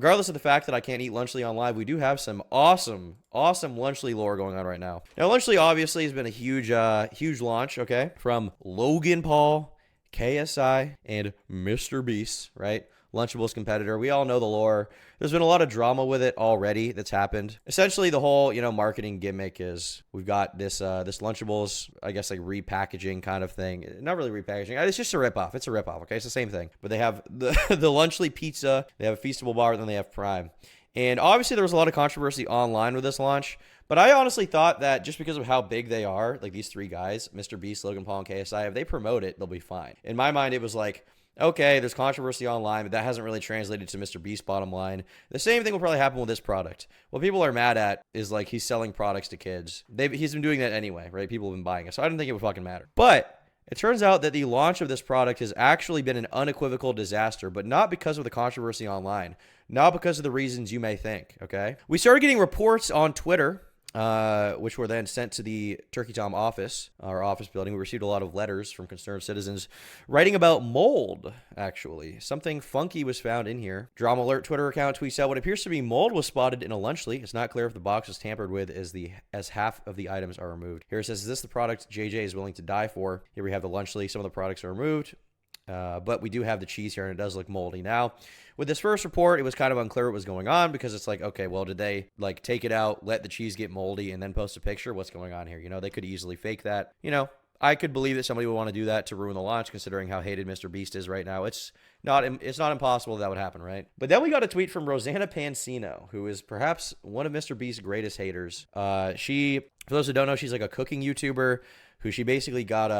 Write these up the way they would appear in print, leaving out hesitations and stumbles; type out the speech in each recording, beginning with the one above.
regardless of the fact that I can't eat Lunchly on live, we do have some awesome Lunchly lore going on right now. Now, Lunchly obviously has been a huge launch, okay, from Logan Paul, KSI, and MrBeast, right? Lunchables competitor. We all know the lore. There's been a lot of drama with it already that's happened. Essentially, the whole, marketing gimmick is we've got this Lunchables, I guess, like repackaging kind of thing. Not really repackaging. It's just a ripoff. It's a ripoff, okay? It's the same thing. But they have the Lunchly pizza, they have a Feastable bar, and then they have Prime. And obviously, there was a lot of controversy online with this launch. But I honestly thought that just because of how big they are, like these three guys, MrBeast, Logan Paul, and KSI, if they promote it, they'll be fine. In my mind, it was like, okay, there's controversy online, but that hasn't really translated to MrBeast's bottom line. The same thing will probably happen with this product. What people are mad at is like he's selling products to kids. He's been doing that anyway, right? People have been buying it. So I didn't think it would fucking matter. But it turns out that the launch of this product has actually been an unequivocal disaster, but not because of the controversy online, not because of the reasons you may think, okay? We started getting reports on Twitter, which were then sent to the Turkey Tom office, our office building. We received a lot of letters from concerned citizens writing about mold, actually. Something funky was found in here. Drama Alert Twitter account tweets out what appears to be mold was spotted in a Lunchly. It's not clear if the box was tampered with as half of the items are removed. Here it says, is this the product JJ is willing to die for? Here we have the Lunchly. Some of the products are removed. But we do have the cheese here, and it does look moldy. Now, with this first report, it was kind of unclear what was going on because it's like, okay, well, did they like take it out, let the cheese get moldy, and then post a picture? What's going on here? They could easily fake that. I could believe that somebody would want to do that to ruin the launch, considering how hated MrBeast is right now. It's not impossible that would happen, right? But then we got a tweet from Rosanna Pansino, who is perhaps one of MrBeast's greatest haters. She, for those who don't know, she's like a cooking YouTuber who she basically got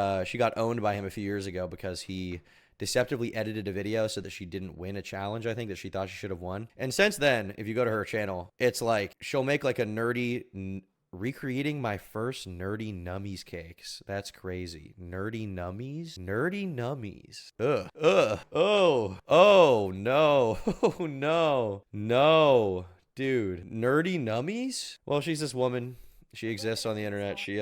owned by him a few years ago because he deceptively edited a video so that she didn't win a challenge, I think, that she thought she should have won. And since then, if you go to her channel, it's like she'll make like a nerdy recreating my first nerdy nummies cakes. That's crazy. Nerdy nummies? Nerdy nummies. Ugh. Oh, no. Oh, no. Dude, nerdy nummies? Well, she's this woman. She exists on the internet. She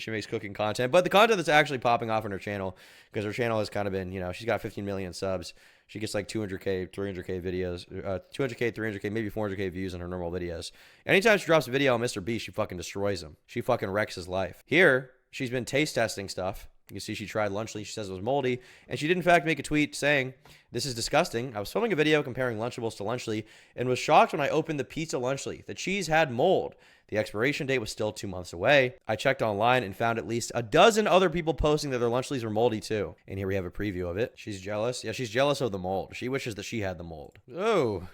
makes cooking content, but the content that's actually popping off on her channel, because her channel has kind of been, she's got 15 million subs. She gets like 200K, 300K videos, 200K, 300K, maybe 400K views on her normal videos. Anytime she drops a video on MrBeast, she fucking destroys him. She fucking wrecks his life. Here, she's been taste testing stuff. You can see she tried Lunchly. She says it was moldy. And she did, in fact, make a tweet saying, this is disgusting. I was filming a video comparing Lunchables to Lunchly and was shocked when I opened the pizza Lunchly. The cheese had mold. The expiration date was still 2 months away. I checked online and found at least a dozen other people posting that their Lunchlys were moldy too. And here we have a preview of it. She's jealous. Yeah, she's jealous of the mold. She wishes that she had the mold. Oh,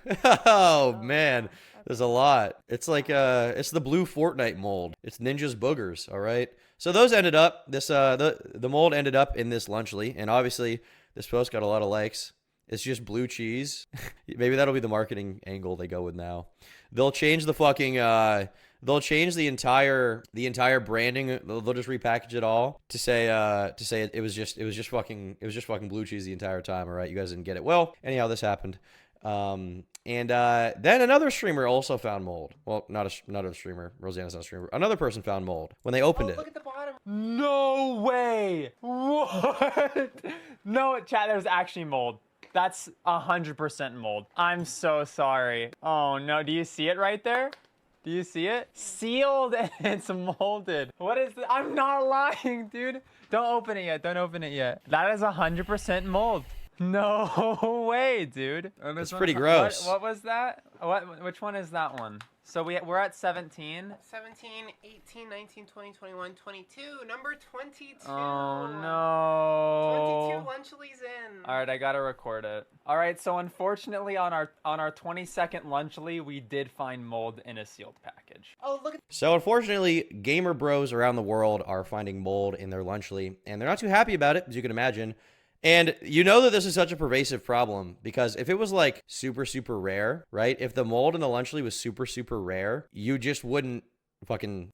oh man. There's a lot. It's like, it's the blue Fortnite mold. It's Ninja's boogers, all right? So those ended up, the mold ended up in this Lunchly. And obviously, this post got a lot of likes. It's just blue cheese. Maybe that'll be the marketing angle they go with now. They'll change the fucking, they'll change the entire branding. They'll just repackage it all to say it was just fucking blue cheese the entire time. All right, you guys didn't get it. Well, anyhow, this happened. And then another streamer also found mold. Well, not a streamer. Rosanna's not a streamer. Another person found mold when they opened it. Look at the bottom. No way. What? No, chat, there's actually mold. That's 100% mold. I'm so sorry. Oh no, do you see it right there? Do you see it? Sealed and it's molded. What is this? I'm not lying, dude. Don't open it yet. Don't open it yet. That is 100% mold. No way, dude. It's pretty gross. What was that? Which one is that one? So we're at 17. 17, 18, 19, 20, 21, 22. Number 22. Oh, no. 22 Lunchlys in. All right, I got to record it. All right, so unfortunately on our 22nd Lunchly, we did find mold in a sealed package. Oh, look at So unfortunately, gamer bros around the world are finding mold in their Lunchly, and they're not too happy about it, as you can imagine. And you know that this is such a pervasive problem because if it was like super, super rare, right? If the mold in the Lunchly was super, super rare, you just wouldn't fucking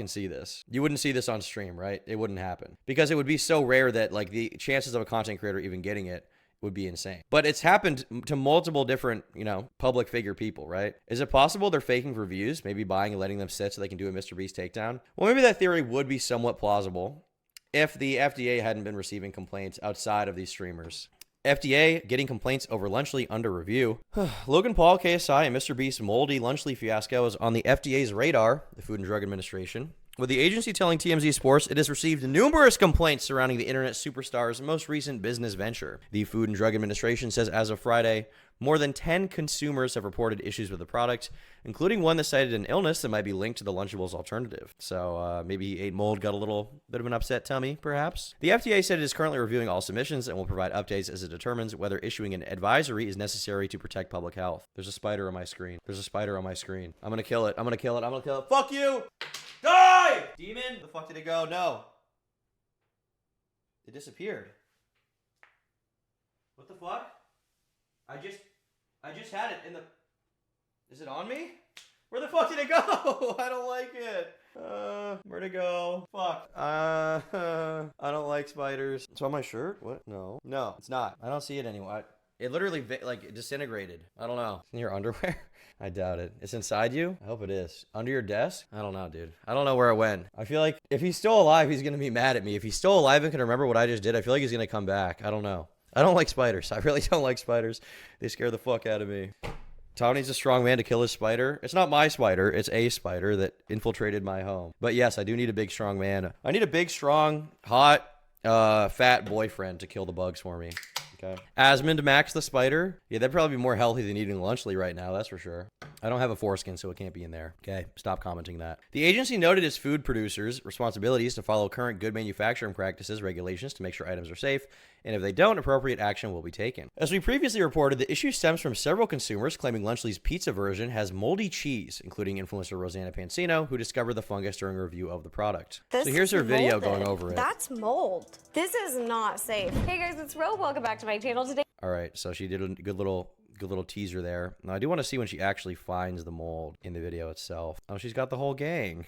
see this. You wouldn't see this on stream, right? It wouldn't happen because it would be so rare that like the chances of a content creator even getting it would be insane. But it's happened to multiple different, public figure people, right? Is it possible they're faking for views, maybe buying and letting them sit so they can do a MrBeast takedown? Well, maybe that theory would be somewhat plausible if the FDA hadn't been receiving complaints outside of these streamers. FDA getting complaints over Lunchly under review. Logan Paul, KSI, and MrBeast Moldy Lunchly fiasco is on the FDA's radar, the Food and Drug Administration, with the agency telling TMZ Sports it has received numerous complaints surrounding the internet superstar's most recent business venture. The Food and Drug Administration says as of Friday, more than 10 consumers have reported issues with the product, including one that cited an illness that might be linked to the Lunchables alternative. So maybe he ate mold, got a little bit of an upset tummy, perhaps. The FDA said it is currently reviewing all submissions and will provide updates as it determines whether issuing an advisory is necessary to protect public health. There's a spider on my screen. There's a spider on my screen. I'm gonna kill it. I'm gonna kill it. I'm gonna kill it. Fuck you! Die! Demon? Where the fuck did it go? No. It disappeared. What the fuck? I just had it in the... Is it on me? Where the fuck did it go? I don't like it. Where'd it go? Fuck. I don't like spiders. It's on my shirt? What? No. No, it's not. I don't see it anymore. It literally, like, disintegrated. I don't know. In your underwear? I doubt it. It's inside you? I hope it is. Under your desk? I don't know, dude. I don't know where it went. I feel like if he's still alive, he's gonna be mad at me. If he's still alive and can remember what I just did, I feel like he's gonna come back. I don't know. I don't like spiders. I really don't like spiders. They scare the fuck out of me. Tom needs a strong man to kill his spider. It's not my spider. It's a spider that infiltrated my home. But yes, I do need a big, strong man. I need a big, strong, hot, fat boyfriend to kill the bugs for me. Okay. Asmund Max the spider. Yeah, that'd probably be more healthy than eating Lunchly right now, that's for sure. I don't have a foreskin, so it can't be in there. Okay, stop commenting that. The agency noted its food producers' responsibilities to follow current good manufacturing practices regulations to make sure items are safe, and if they don't, appropriate action will be taken. As we previously reported, the issue stems from several consumers claiming Lunchly's pizza version has moldy cheese, incling influencer Rosanna Pansino, who discovered the fungus during a review of the product. So here's her video going over it. That's mold. This is not safe. Hey guys, it's Ro. Welcome back to my channel today. All right, so she did a good little teaser there. Now I do want to see when she actually finds the mold in the video itself. Oh, she's got the whole gang.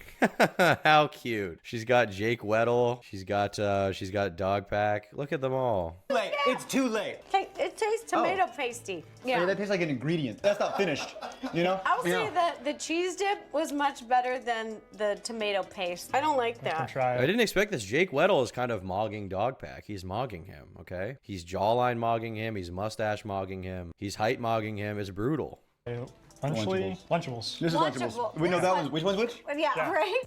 How cute. She's got Jake Weddle. She's got Dogpack. Look at them all. Late. It's too late. Hey, it tastes tomato pasty. Yeah. That tastes like an ingredient. That's not finished. You know? I would say that the cheese dip was much better than the tomato paste. I don't like that. Try I didn't expect this. Jake Weddle is kind of mogging Dogpack. He's mogging him, okay? He's jawline mogging him. He's mustache mogging him. He's height mogging him. It's brutal. Lunchables. This is Lunchables. We know that one. Which one's which? Yeah, right?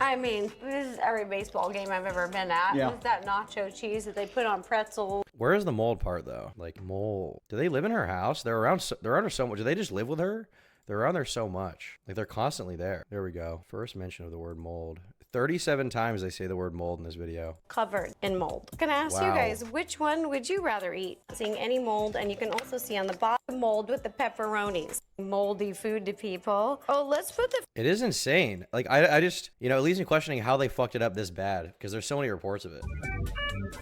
I mean, this is every baseball game I've ever been at. Yeah. It's that nacho cheese that they put on pretzel. Where is the mold part though? Like mold. Do they live in her house? They're around her so much. Do they just live with her? They're around there so much. Like they're constantly there. There we go. First mention of the word mold. 37 times they say the word mold in this video. Covered in mold. I'm gonna ask you guys, which one would you rather eat? Seeing any mold, and you can also see on the bottom mold with the pepperonis. Moldy food to people. Oh, let's put the... It is insane. Like I just, you know, it leaves me questioning how they fucked it up this bad because there's so many reports of it.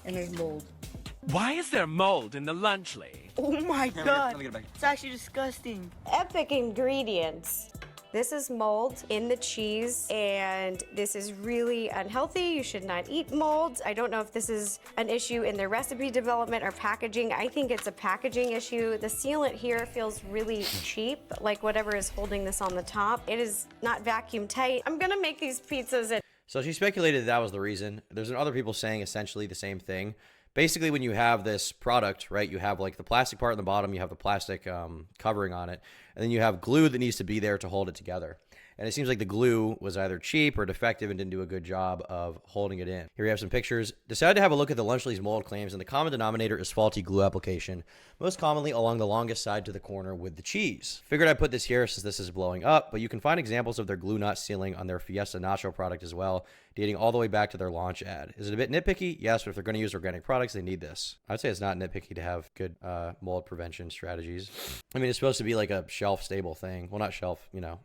And there's mold. Why is there mold in the Lunchly? Oh my god. It's actually disgusting. Epic ingredients. This is mold in the cheese, and this is really unhealthy. You should not eat molds. I don't know if this is an issue in their recipe development or packaging. I think it's a packaging issue. The sealant here feels really cheap, like whatever is holding this on the top. It is not vacuum tight. I'm gonna make these pizzas and... So she speculated that was the reason. There's other people saying essentially the same thing. Basically, when you have this product, right, you have like the plastic part in the bottom, you have the plastic covering on it, and then you have glue that needs to be there to hold it together. And it seems like the glue was either cheap or defective and didn't do a good job of holding it in. Here we have some pictures. Decided to have a look at the Lunchly's mold claims, and the common denominator is faulty glue application, most commonly along the longest side to the corner with the cheese. Figured I'd put this here since this is blowing up, but you can find examples of their glue not sealing on their Fiesta Nacho product as well, dating all the way back to their launch ad. Is it a bit nitpicky? Yes, but if they're going to use organic products, they need this. I'd say it's not nitpicky to have good mold prevention strategies. I mean, it's supposed to be like a shelf stable thing. Well, not shelf, you know,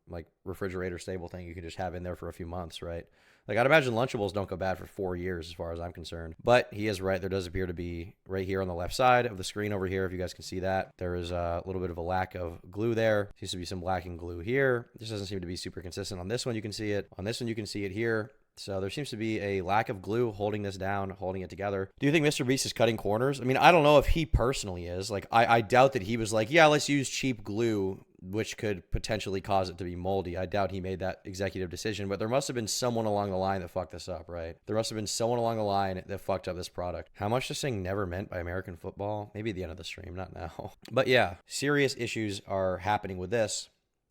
like refrigerator stable thing you can just have in there for a few months, right? Like, I'd imagine Lunchables don't go bad for 4 years as far as I'm concerned. But he is right. There does appear to be right here on the left side of the screen over here, if you guys can see that, there is a little bit of a lack of glue there. Seems to be some lacking glue here. This doesn't seem to be super consistent. On this one, you can see it. On this one, you can see it here. So there seems to be a lack of glue holding this down, holding it together. Do you think MrBeast is cutting corners? I mean, I don't know if he personally is. Like, I doubt that he was like, yeah, let's use cheap glue which could potentially cause it to be moldy. I doubt he made that executive decision, but there must have been someone along the line that fucked this up, right? There must have been someone along the line that fucked up this product. How much this thing never meant by American football? Maybe at the end of the stream, not now. But yeah, serious issues are happening with this.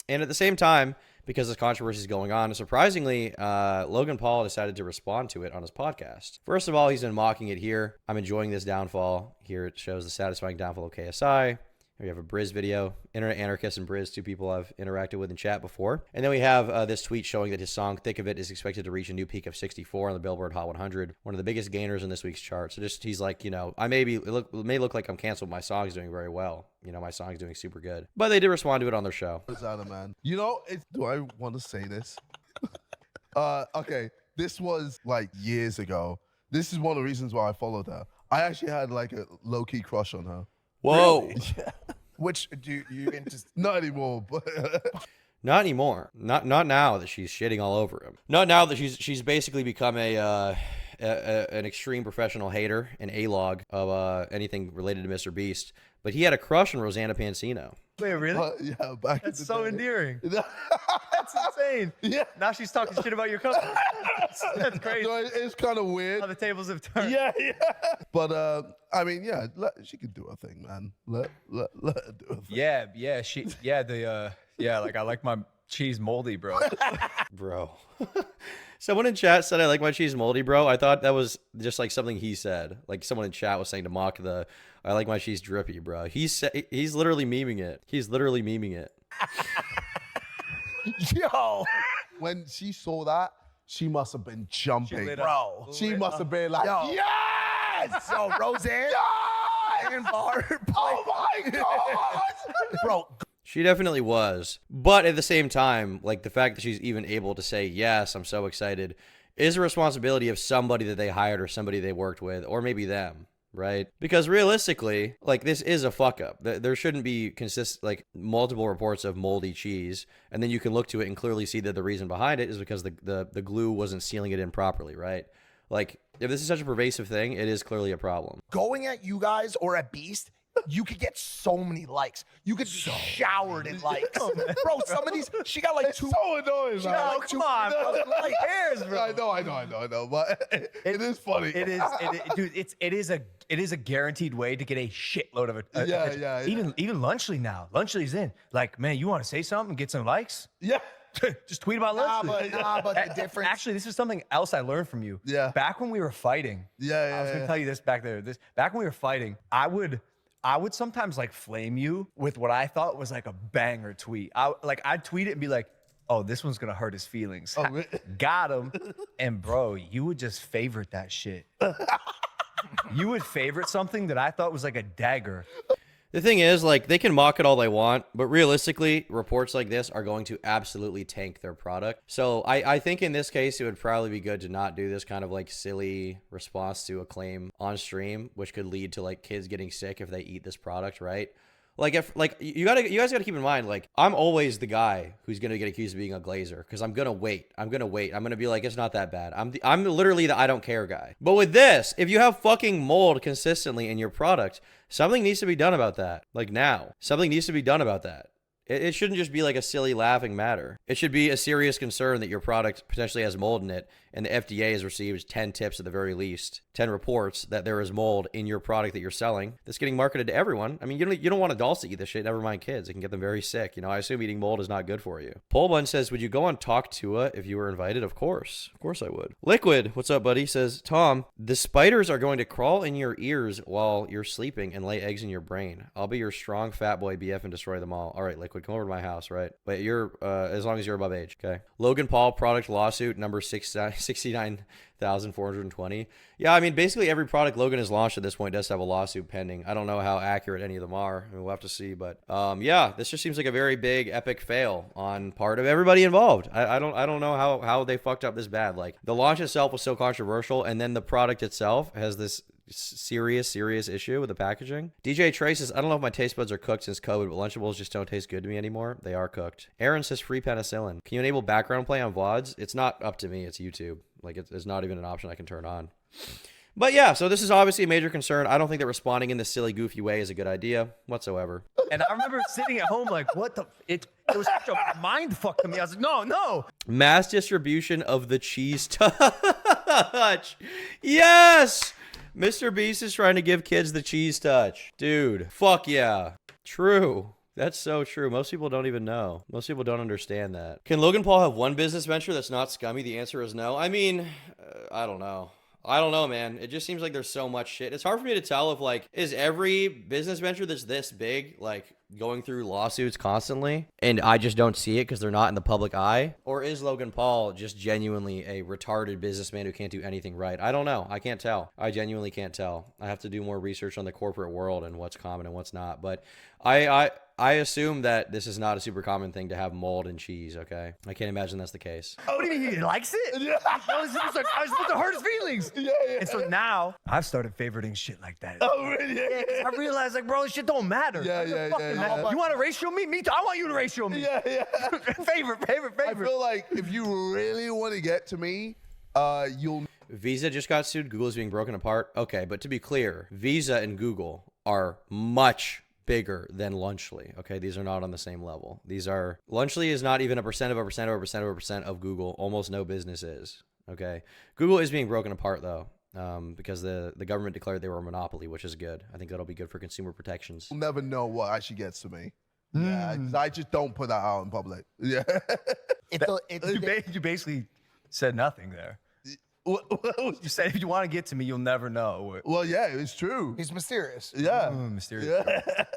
And at the same time, because this controversy is going on, surprisingly, Logan Paul decided to respond to it on his podcast. First of all, he's been mocking it here. I'm enjoying this downfall. Here it shows the satisfying downfall of KSI. We have a Briz video. Internet Anarchist and Briz, two people I've interacted with in chat before. And then we have this tweet showing that his song Thick of It is expected to reach a new peak of 64 on the Billboard Hot 100, one of the biggest gainers in this week's chart. So just, he's like, you know, it may look like I'm canceled. My song's doing very well. You know, my song's doing super good. But they did respond to it on their show. Man. You know, do I want to say this? Okay, this was like years ago. This is one of the reasons why I followed her. I actually had like a low-key crush on her. Whoa. Really? Yeah. Which do you just not anymore, but not anymore. Not now that she's shitting all over him. Not now that she's basically become an extreme professional hater, an A-log of anything related to MrBeast. But he had a crush on Rosanna Pansino. Wait, really? Yeah, that's so endearing. That's insane. Yeah. Now she's talking shit about your cousin. That's crazy. So it's kind of weird. How the tables have turned. Yeah. But I mean, yeah, she could do her thing, man. Let her do her thing. Yeah, like I like my cheese moldy, bro. Bro. Someone in chat said, I like my cheese moldy, bro. I thought that was just like something he said. Like someone in chat was saying to mock the, I like my cheese drippy, bro. He's literally memeing it. He's literally memeing it. Yo. When she saw that, she must have been jumping. Bro. She must have been like, yo. Yes! Yo, Roseanne. Yes! And Barb. Oh my God! Bro. She definitely was. But at the same time, like the fact that she's even able to say, yes, I'm so excited, is a responsibility of somebody that they hired or somebody they worked with, or maybe them, right? Because realistically, like this is a fuck up. There shouldn't be multiple reports of moldy cheese, and then you can look to it and clearly see that the reason behind it is because the glue wasn't sealing it in properly, right? Like, if this is such a pervasive thing, it is clearly a problem. Going at you guys or at Beast, you could get so many likes. You could be showered in likes. Bro, some of these, she got like two. So annoying, She got like come on, bro. Like, cares, bro. I know, but it is funny. Dude, it is a guaranteed way to get a shitload of it. Yeah. Even Lunchley now. Lunchley's in. Like, man, you want to say something and get some likes? Yeah. Just tweet about Lunchley. But the difference. Actually, this is something else I learned from you. Yeah. Back when we were fighting. Yeah. I was gonna tell you this back there. Back when we were fighting, I would sometimes like flame you with what I thought was like a banger tweet. I'd tweet it and be like, oh, this one's gonna hurt his feelings. Oh, really? Got him. And bro, you would just favorite that shit. You would favorite something that I thought was like a dagger. The thing is, like, they can mock it all they want, but realistically, reports like this are going to absolutely tank their product. So I think in this case, it would probably be good to not do this kind of like silly response to a claim on stream, which could lead to like kids getting sick if they eat this product, right? Like, if like you guys gotta keep in mind, like, I'm always the guy who's gonna get accused of being a glazer because I'm gonna wait. I'm gonna be like, it's not that bad. I'm literally the I don't care guy. But with this, if you have fucking mold consistently in your product, something needs to be done about that. Like now, something needs to be done about that. It shouldn't just be like a silly laughing matter. It should be a serious concern that your product potentially has mold in it, and the FDA has received 10 tips at the very least, 10 reports that there is mold in your product that you're selling that's getting marketed to everyone. I mean, you don't want adults to eat this shit, never mind kids. It can get them very sick. You know, I assume eating mold is not good for you. Polbun says, would you go on Talk Tua if you were invited? Of course I would. Liquid, what's up, buddy? Says, Tom, the spiders are going to crawl in your ears while you're sleeping and lay eggs in your brain. I'll be your strong fat boy BF and destroy them all. All right, Liquid, come over to my house, right? But you're, as long as you're above age, okay? Logan Paul product lawsuit number 69,420. Yeah, I mean, basically every product Logan has launched at this point does have a lawsuit pending. I don't know how accurate any of them are. I mean, we'll have to see. But yeah, this just seems like a very big, epic fail on part of everybody involved. I don't know how they fucked up this bad. Like, the launch itself was so controversial, and then the product itself has this serious issue with the packaging. DJ Trey says, I don't know if my taste buds are cooked since COVID, but Lunchables just don't taste good to me anymore. They are cooked. Aaron says, free penicillin. Can you enable background play on VODs? It's not up to me. It's YouTube. Like, it's not even an option I can turn on. But yeah, so this is obviously a major concern. I don't think that responding in this silly, goofy way is a good idea whatsoever. And I remember sitting at home like, what the? It was such a mind fuck to me. I was like, no. Mass distribution of the cheese touch. Yes! MrBeast is trying to give kids the cheese touch. Dude, fuck yeah. True. That's so true. Most people don't even know. Most people don't understand that. Can Logan Paul have one business venture that's not scummy? The answer is no. I mean, I don't know. I don't know, man. It just seems like there's so much shit. It's hard for me to tell if, like, is every business venture that's this big, like, going through lawsuits constantly, and I just don't see it because they're not in the public eye? Or is Logan Paul just genuinely a retarded businessman who can't do anything right? I don't know. I can't tell. I genuinely can't tell. I have to do more research on the corporate world and what's common and what's not. But I assume that this is not a super common thing to have mold in cheese, okay? I can't imagine that's the case. Oh, what do you mean he likes it? Yeah. I was supposed to hurt his feelings. Yeah. And so now I've started favoriting shit like that. Oh, really? Yeah, I realized, like, bro, this shit don't matter. Yeah. You want to ratio me? Me too. I want you to ratio me. Yeah. favorite. I feel like if you really want to get to me, you'll... Visa just got sued. Google's being broken apart. Okay, but to be clear, Visa and Google are much bigger than Lunchly. Okay, these are not on the same level. Lunchly is not even a percent of a percent of a percent of a percent of Google. Almost no business is. Okay, Google is being broken apart though, because the government declared they were a monopoly, which is good. I think that'll be good for consumer protections. You'll never know what actually gets to me. Yeah, 'cause I just don't put that out in public. Yeah. You basically said nothing there. You said if you want to get to me, you'll never know. Well, yeah, it's true. He's mysterious. Yeah. Mysterious.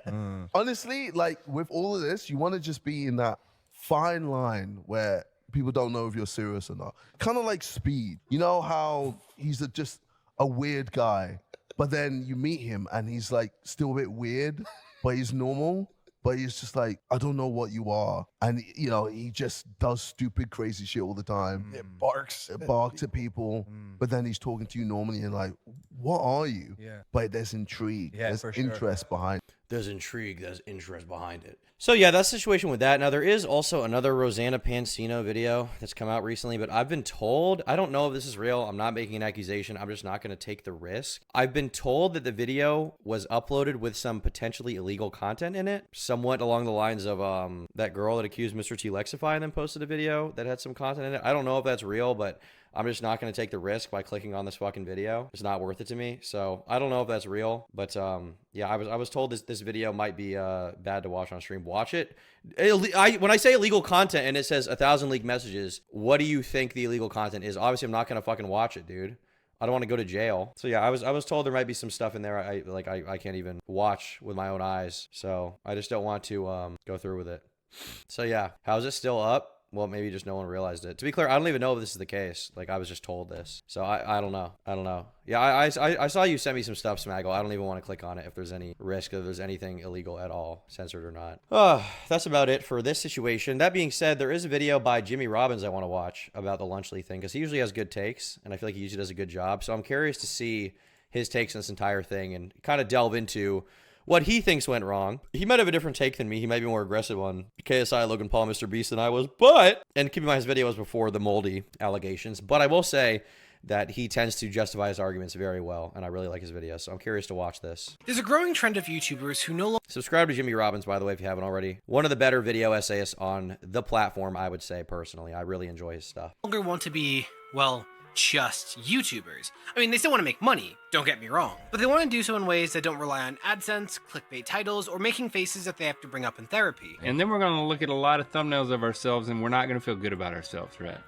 Yeah. Honestly, like with all of this, you want to just be in that fine line where people don't know if you're serious or not. Kind of like Speed. You know how he's just a weird guy, but then you meet him and he's like still a bit weird, but he's normal. But he's just like, I don't know what you are. And, you know, he just does stupid, crazy shit all the time. It barks. It barks at people. But then he's talking to you normally and like, what are you? Yeah. But there's intrigue. Yeah, there's for sure. interest behind it. There's intrigue, there's interest behind it. So yeah, that's the situation with that. Now there is also another Rosanna Pansino video that's come out recently, but I've been told, I don't know if this is real, I'm not making an accusation, I'm just not going to take the risk. I've been told that the video was uploaded with some potentially illegal content in it, somewhat along the lines of that girl that accused Mr. T Lexify and then posted a video that had some content in it. I don't know if that's real, but I'm just not going to take the risk by clicking on this fucking video. It's not worth it to me. So I don't know if that's real, but yeah, I was told this video might be bad to watch on stream. Watch it. When I say illegal content and it says 1,000 leaked messages, what do you think the illegal content is? Obviously, I'm not going to fucking watch it, dude. I don't want to go to jail. So yeah, I was told there might be some stuff in there I can't even watch with my own eyes. So I just don't want to go through with it. So yeah, how's it still up? Well, maybe just no one realized it. To be clear, I don't even know if this is the case. Like, I was just told this. So I don't know. I don't know. Yeah, I saw you send me some stuff, Smaggle. I don't even want to click on it if there's any risk, if there's anything illegal at all, censored or not. That's about it for this situation. That being said, there is a video by Jimmy Robbins I want to watch about the Lunchly thing, because he usually has good takes, and I feel like he usually does a good job. So I'm curious to see his takes on this entire thing and kind of delve into what he thinks went wrong. He might have a different take than me. He might be more aggressive on KSI, Logan Paul, MrBeast than I was. And keep in mind, his video was before the Moldy allegations. But I will say that he tends to justify his arguments very well, and I really like his videos. So I'm curious to watch this. There's a growing trend of YouTubers who no Subscribe to Jimmy Robbins, by the way, if you haven't already. One of the better video essayists on the platform, I would say, personally. I really enjoy his stuff. longer want to be, well, just YouTubers. I mean, they still want to make money, don't get me wrong, but they want to do so in ways that don't rely on AdSense, clickbait titles, or making faces that they have to bring up in therapy. And then we're going to look at a lot of thumbnails of ourselves, and we're not going to feel good about ourselves, right?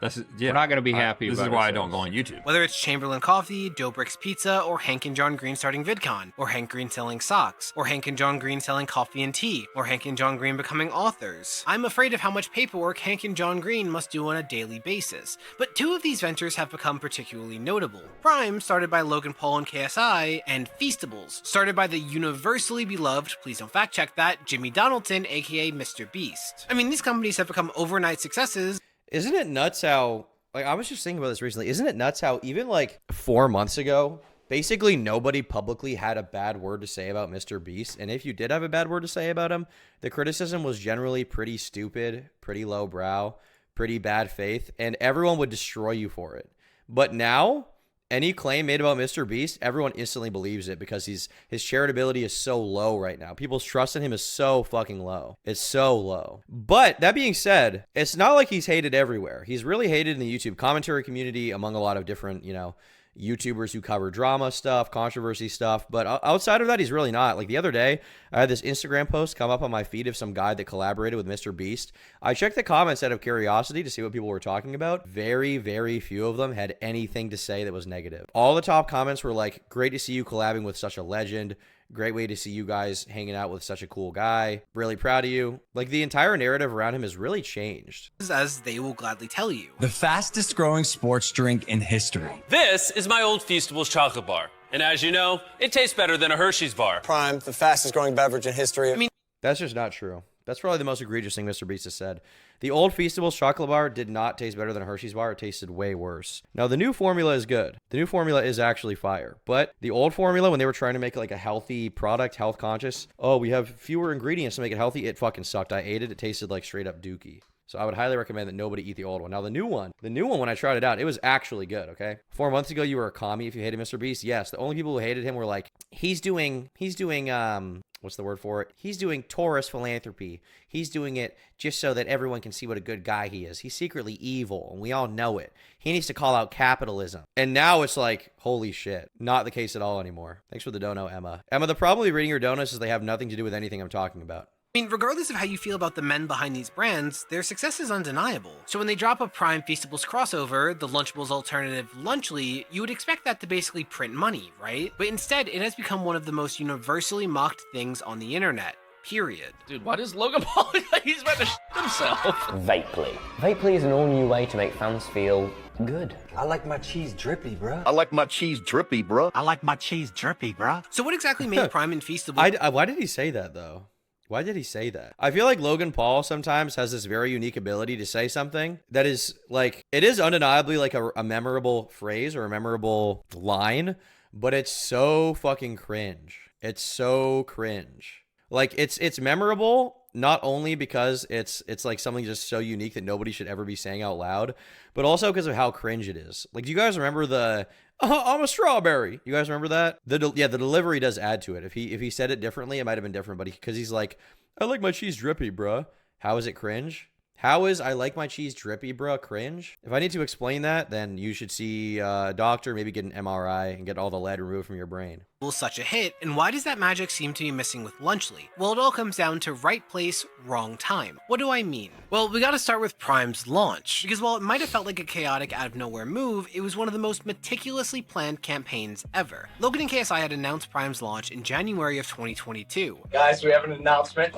We're not going to be happy about This is why ourselves. I don't go on YouTube. Whether it's Chamberlain Coffee, Dobrik's Pizza, or Hank and John Green starting VidCon, or Hank Green selling socks, or Hank and John Green selling coffee and tea, or Hank and John Green becoming authors. I'm afraid of how much paperwork Hank and John Green must do on a daily basis, but two of these ventures have become particularly notable. Prime, started by Logan Paul and KSI, and Feastables, started by the universally beloved, please don't fact check that, Jimmy Donaldson, aka MrBeast. I mean, these companies have become overnight successes. Isn't it nuts how, like, I was just thinking about this recently. Isn't it nuts how even like 4 months ago, basically nobody publicly had a bad word to say about MrBeast. And if you did have a bad word to say about him, the criticism was generally pretty stupid, pretty lowbrow, pretty bad faith, and everyone would destroy you for it. But now, Any claim made about MrBeast, everyone instantly believes it because his charitability is so low right now. People's trust in him is so fucking low. It's so low. But that being said, it's not like he's hated everywhere. He's really hated in the YouTube commentary community among a lot of different, you know, YouTubers who cover drama stuff, controversy stuff. But outside of that, he's really not. Like the other day, I had this Instagram post come up on my feed of some guy that collaborated with MrBeast. I checked the comments out of curiosity to see what people were talking about. Very, very few of them had anything to say that was negative. All the top comments were like, great to see you collabing with such a legend. Great way to see you guys hanging out with such a cool guy. Really proud of you. Like the entire narrative around him has really changed. As they will gladly tell you. The fastest growing sports drink in history. This is my old Feastables chocolate bar. And as you know, it tastes better than a Hershey's bar. Prime, the fastest growing beverage in history. I mean, that's just not true. That's probably the most egregious thing MrBeast has said. The old Feastables chocolate bar did not taste better than a Hershey's bar. It tasted way worse. Now, the new formula is good. The new formula is actually fire. But the old formula, when they were trying to make it like a healthy product, health conscious, oh, we have fewer ingredients to make it healthy, it fucking sucked. I ate it. It tasted like straight up dookie. So I would highly recommend that nobody eat the old one. Now, the new one, when I tried it out, it was actually good, okay? 4 months ago, you were a commie if you hated MrBeast. Yes, the only people who hated him were like, he's doing, what's the word for it? He's doing Taurus philanthropy. He's doing it just so that everyone can see what a good guy he is. He's secretly evil, and we all know it. He needs to call out capitalism. And now it's like, holy shit. Not the case at all anymore. Thanks for the dono, Emma. Emma, the problem with reading your donuts is they have nothing to do with anything I'm talking about. I mean, regardless of how you feel about the men behind these brands, their success is undeniable. So when they drop a Prime Feastables crossover, the Lunchables alternative Lunchly, you would expect that to basically print money, right? But instead, it has become one of the most universally mocked things on the internet. Period. Dude, what is Logan Paul? He's about to shit himself. Vapely. Vapely is an all-new way to make fans feel good. I like my cheese drippy, bro. I like my cheese drippy, bro. I like my cheese drippy, bro. So what exactly made Prime and Feastables... Why did he say that, though? Why did he say that? I feel like Logan Paul sometimes has this very unique ability to say something that is like, it is undeniably like a memorable phrase or a memorable line, but it's so fucking cringe. It's so cringe. Like it's memorable not only because it's like something just so unique that nobody should ever be saying out loud, but also because of how cringe it is. Like, do you guys remember the I'm a strawberry? You guys remember that? The delivery does add to it. If he said it differently, it might have been different, but because he's like, I like my cheese drippy, bruh. How is it cringe? How is I like my cheese drippy, bruh, cringe? If I need to explain that, then you should see a doctor, maybe get an MRI and get all the lead removed from your brain. Such a hit, and why does that magic seem to be missing with Lunchly? Well, it all comes down to right place, wrong time. What do I mean? Well, we gotta start with Prime's launch, because while it might have felt like a chaotic out-of-nowhere move, it was one of the most meticulously planned campaigns ever. Logan and KSI had announced Prime's launch in January of 2022. Guys, we have an announcement.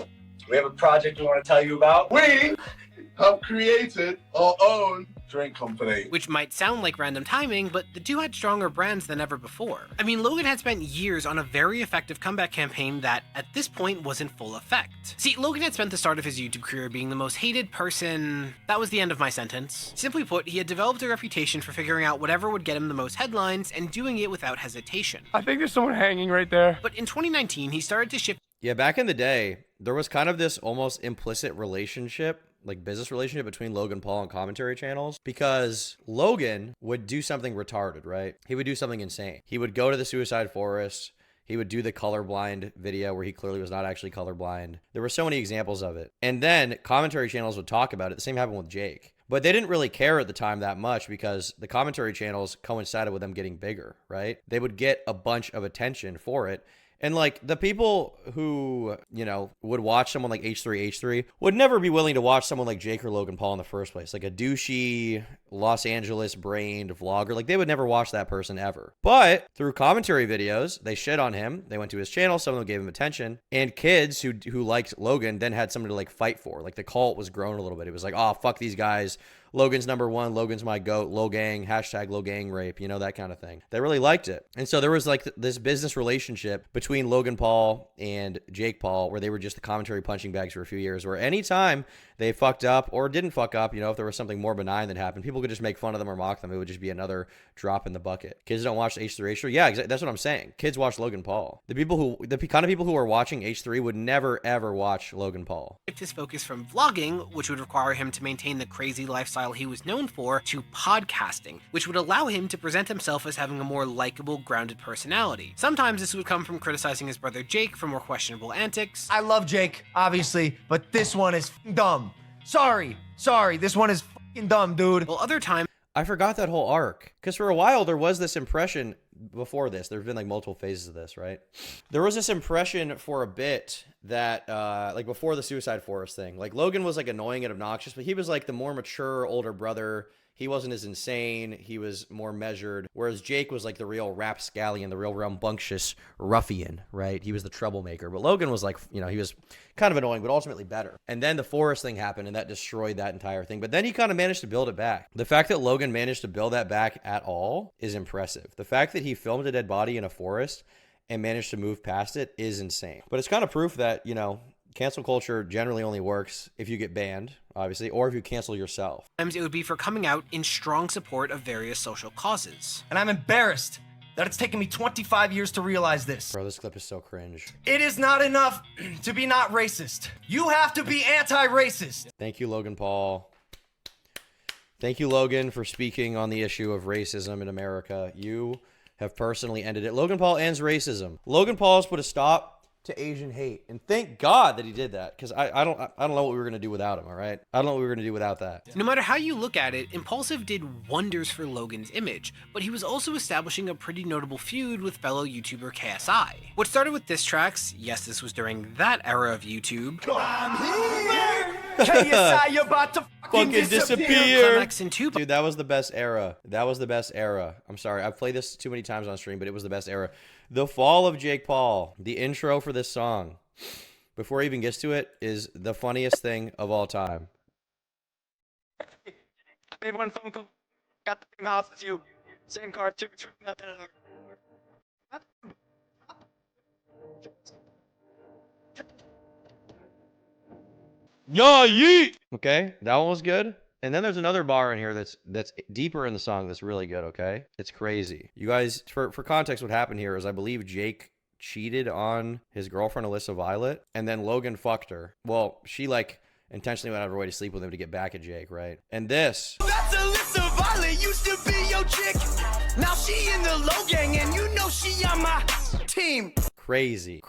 We have a project we want to tell you about. We have created our own drink company. Which might sound like random timing, but the two had stronger brands than ever before. I mean, Logan had spent years on a very effective comeback campaign that, at this point, was in full effect. See, Logan had spent the start of his YouTube career being the most hated person... That was the end of my sentence. Simply put, he had developed a reputation for figuring out whatever would get him the most headlines and doing it without hesitation. I think there's someone hanging right there. But in 2019, he started to shift... Yeah, back in the day, there was kind of this almost implicit relationship, like business relationship between Logan Paul and commentary channels, because Logan would do something retarded, right? He would do something insane. He would go to the suicide forest. He would do the colorblind video where he clearly was not actually colorblind. There were so many examples of it. And then commentary channels would talk about it. The same happened with Jake. But they didn't really care at the time that much because the commentary channels coincided with them getting bigger, right? They would get a bunch of attention for it. And like the people who, you know, would watch someone like H3H3 would never be willing to watch someone like Jake or Logan Paul in the first place. Like a douchey Los Angeles brained vlogger. Like they would never watch that person ever. But through commentary videos, they shit on him. They went to his channel. Some of them gave him attention. And kids who liked Logan then had someone to like fight for. Like the cult was growing a little bit. It was like, oh, fuck these guys. Logan's number one. Logan's my goat. Logang. Hashtag Logang rape. You know, that kind of thing. They really liked it. And so there was like this business relationship between Logan Paul and Jake Paul where they were just the commentary punching bags for a few years, where anytime they fucked up or didn't fuck up, you know, if there was something more benign that happened, people people could just make fun of them or mock them, it would just be another drop in the bucket. Kids don't watch H3. Yeah, exactly. That's what I'm saying. Kids watch Logan Paul. The kind of people who are watching H3 would never ever watch Logan Paul. His focus from vlogging, which would require him to maintain the crazy lifestyle he was known for, to podcasting, which would allow him to present himself as having a more likable, grounded personality. Sometimes this would come from criticizing his brother Jake for more questionable antics. I love Jake, obviously, but this one is dumb. Sorry, this one is dumb, dude. While other times, I forgot that whole arc, because for a while there was this impression before this. There have been like multiple phases of this, right? There was this impression for a bit that like before the Suicide Forest thing, like Logan was like annoying and obnoxious, but he was like the more mature older brother. He wasn't as insane. He was more measured. Whereas Jake was like the real rapscallion, the real rambunctious ruffian, right? He was the troublemaker. But Logan was like, you know, he was kind of annoying, but ultimately better. And then the Forest thing happened, and that destroyed that entire thing. But then he kind of managed to build it back. The fact that Logan managed to build that back at all is impressive. The fact that he filmed a dead body in a forest and managed to move past it is insane. But it's kind of proof that, you know, cancel culture generally only works if you get banned, obviously, or if you cancel yourself. Sometimes it would be for coming out in strong support of various social causes. And I'm embarrassed that it's taken me 25 years to realize this. Bro, this clip is so cringe. It is not enough to be not racist. You have to be anti-racist. Thank you, Logan Paul. Thank you, Logan, for speaking on the issue of racism in America. You have personally ended it. Logan Paul ends racism. Logan Paul has put a stop to Asian hate, and thank God that he did that, because I don't know what we were gonna do without him. All right, I don't know what we were gonna do without that. No matter how you look at it, Impulsive did wonders for Logan's image, but he was also establishing a pretty notable feud with fellow YouTuber KSI. What started with diss tracks, yes, this was during that era of YouTube. I'm here. KSI, you're about to fucking disappear. Climax in two. Dude, that was the best era. That was the best era. I'm sorry, I've played this too many times on stream, but it was the best era. The fall of Jake Paul, the intro for this song, before he even gets to it, is the funniest thing of all time. Made one phone call, got the same house as you, same car, took a trip. Yeah, yeet. Okay, that one was good. And then there's another bar in here that's deeper in the song that's really good, okay? It's crazy. You guys, for context, what happened here is I believe Jake cheated on his girlfriend, Alyssa Violet, and then Logan fucked her. Well, she, like, intentionally went out of her way to sleep with him to get back at Jake, right? And this. That's Alyssa Violet, used to be your chick. Now she in the low gang, and you know she on my team. Crazy.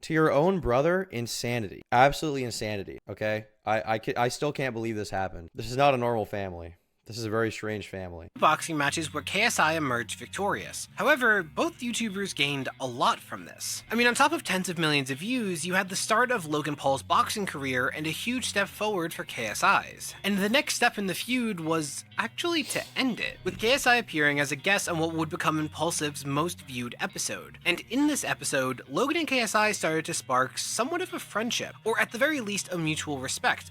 To your own brother, insanity. Absolutely insanity, okay? I still can't believe this happened. This is not a normal family. This is a very strange family. Boxing matches where KSI emerged victorious. However, both YouTubers gained a lot from this. I mean, on top of tens of millions of views, you had the start of Logan Paul's boxing career and a huge step forward for KSI's. And the next step in the feud was actually to end it, with KSI appearing as a guest on what would become Impulsive's most viewed episode. And in this episode, Logan and KSI started to spark somewhat of a friendship, or at the very least a mutual respect.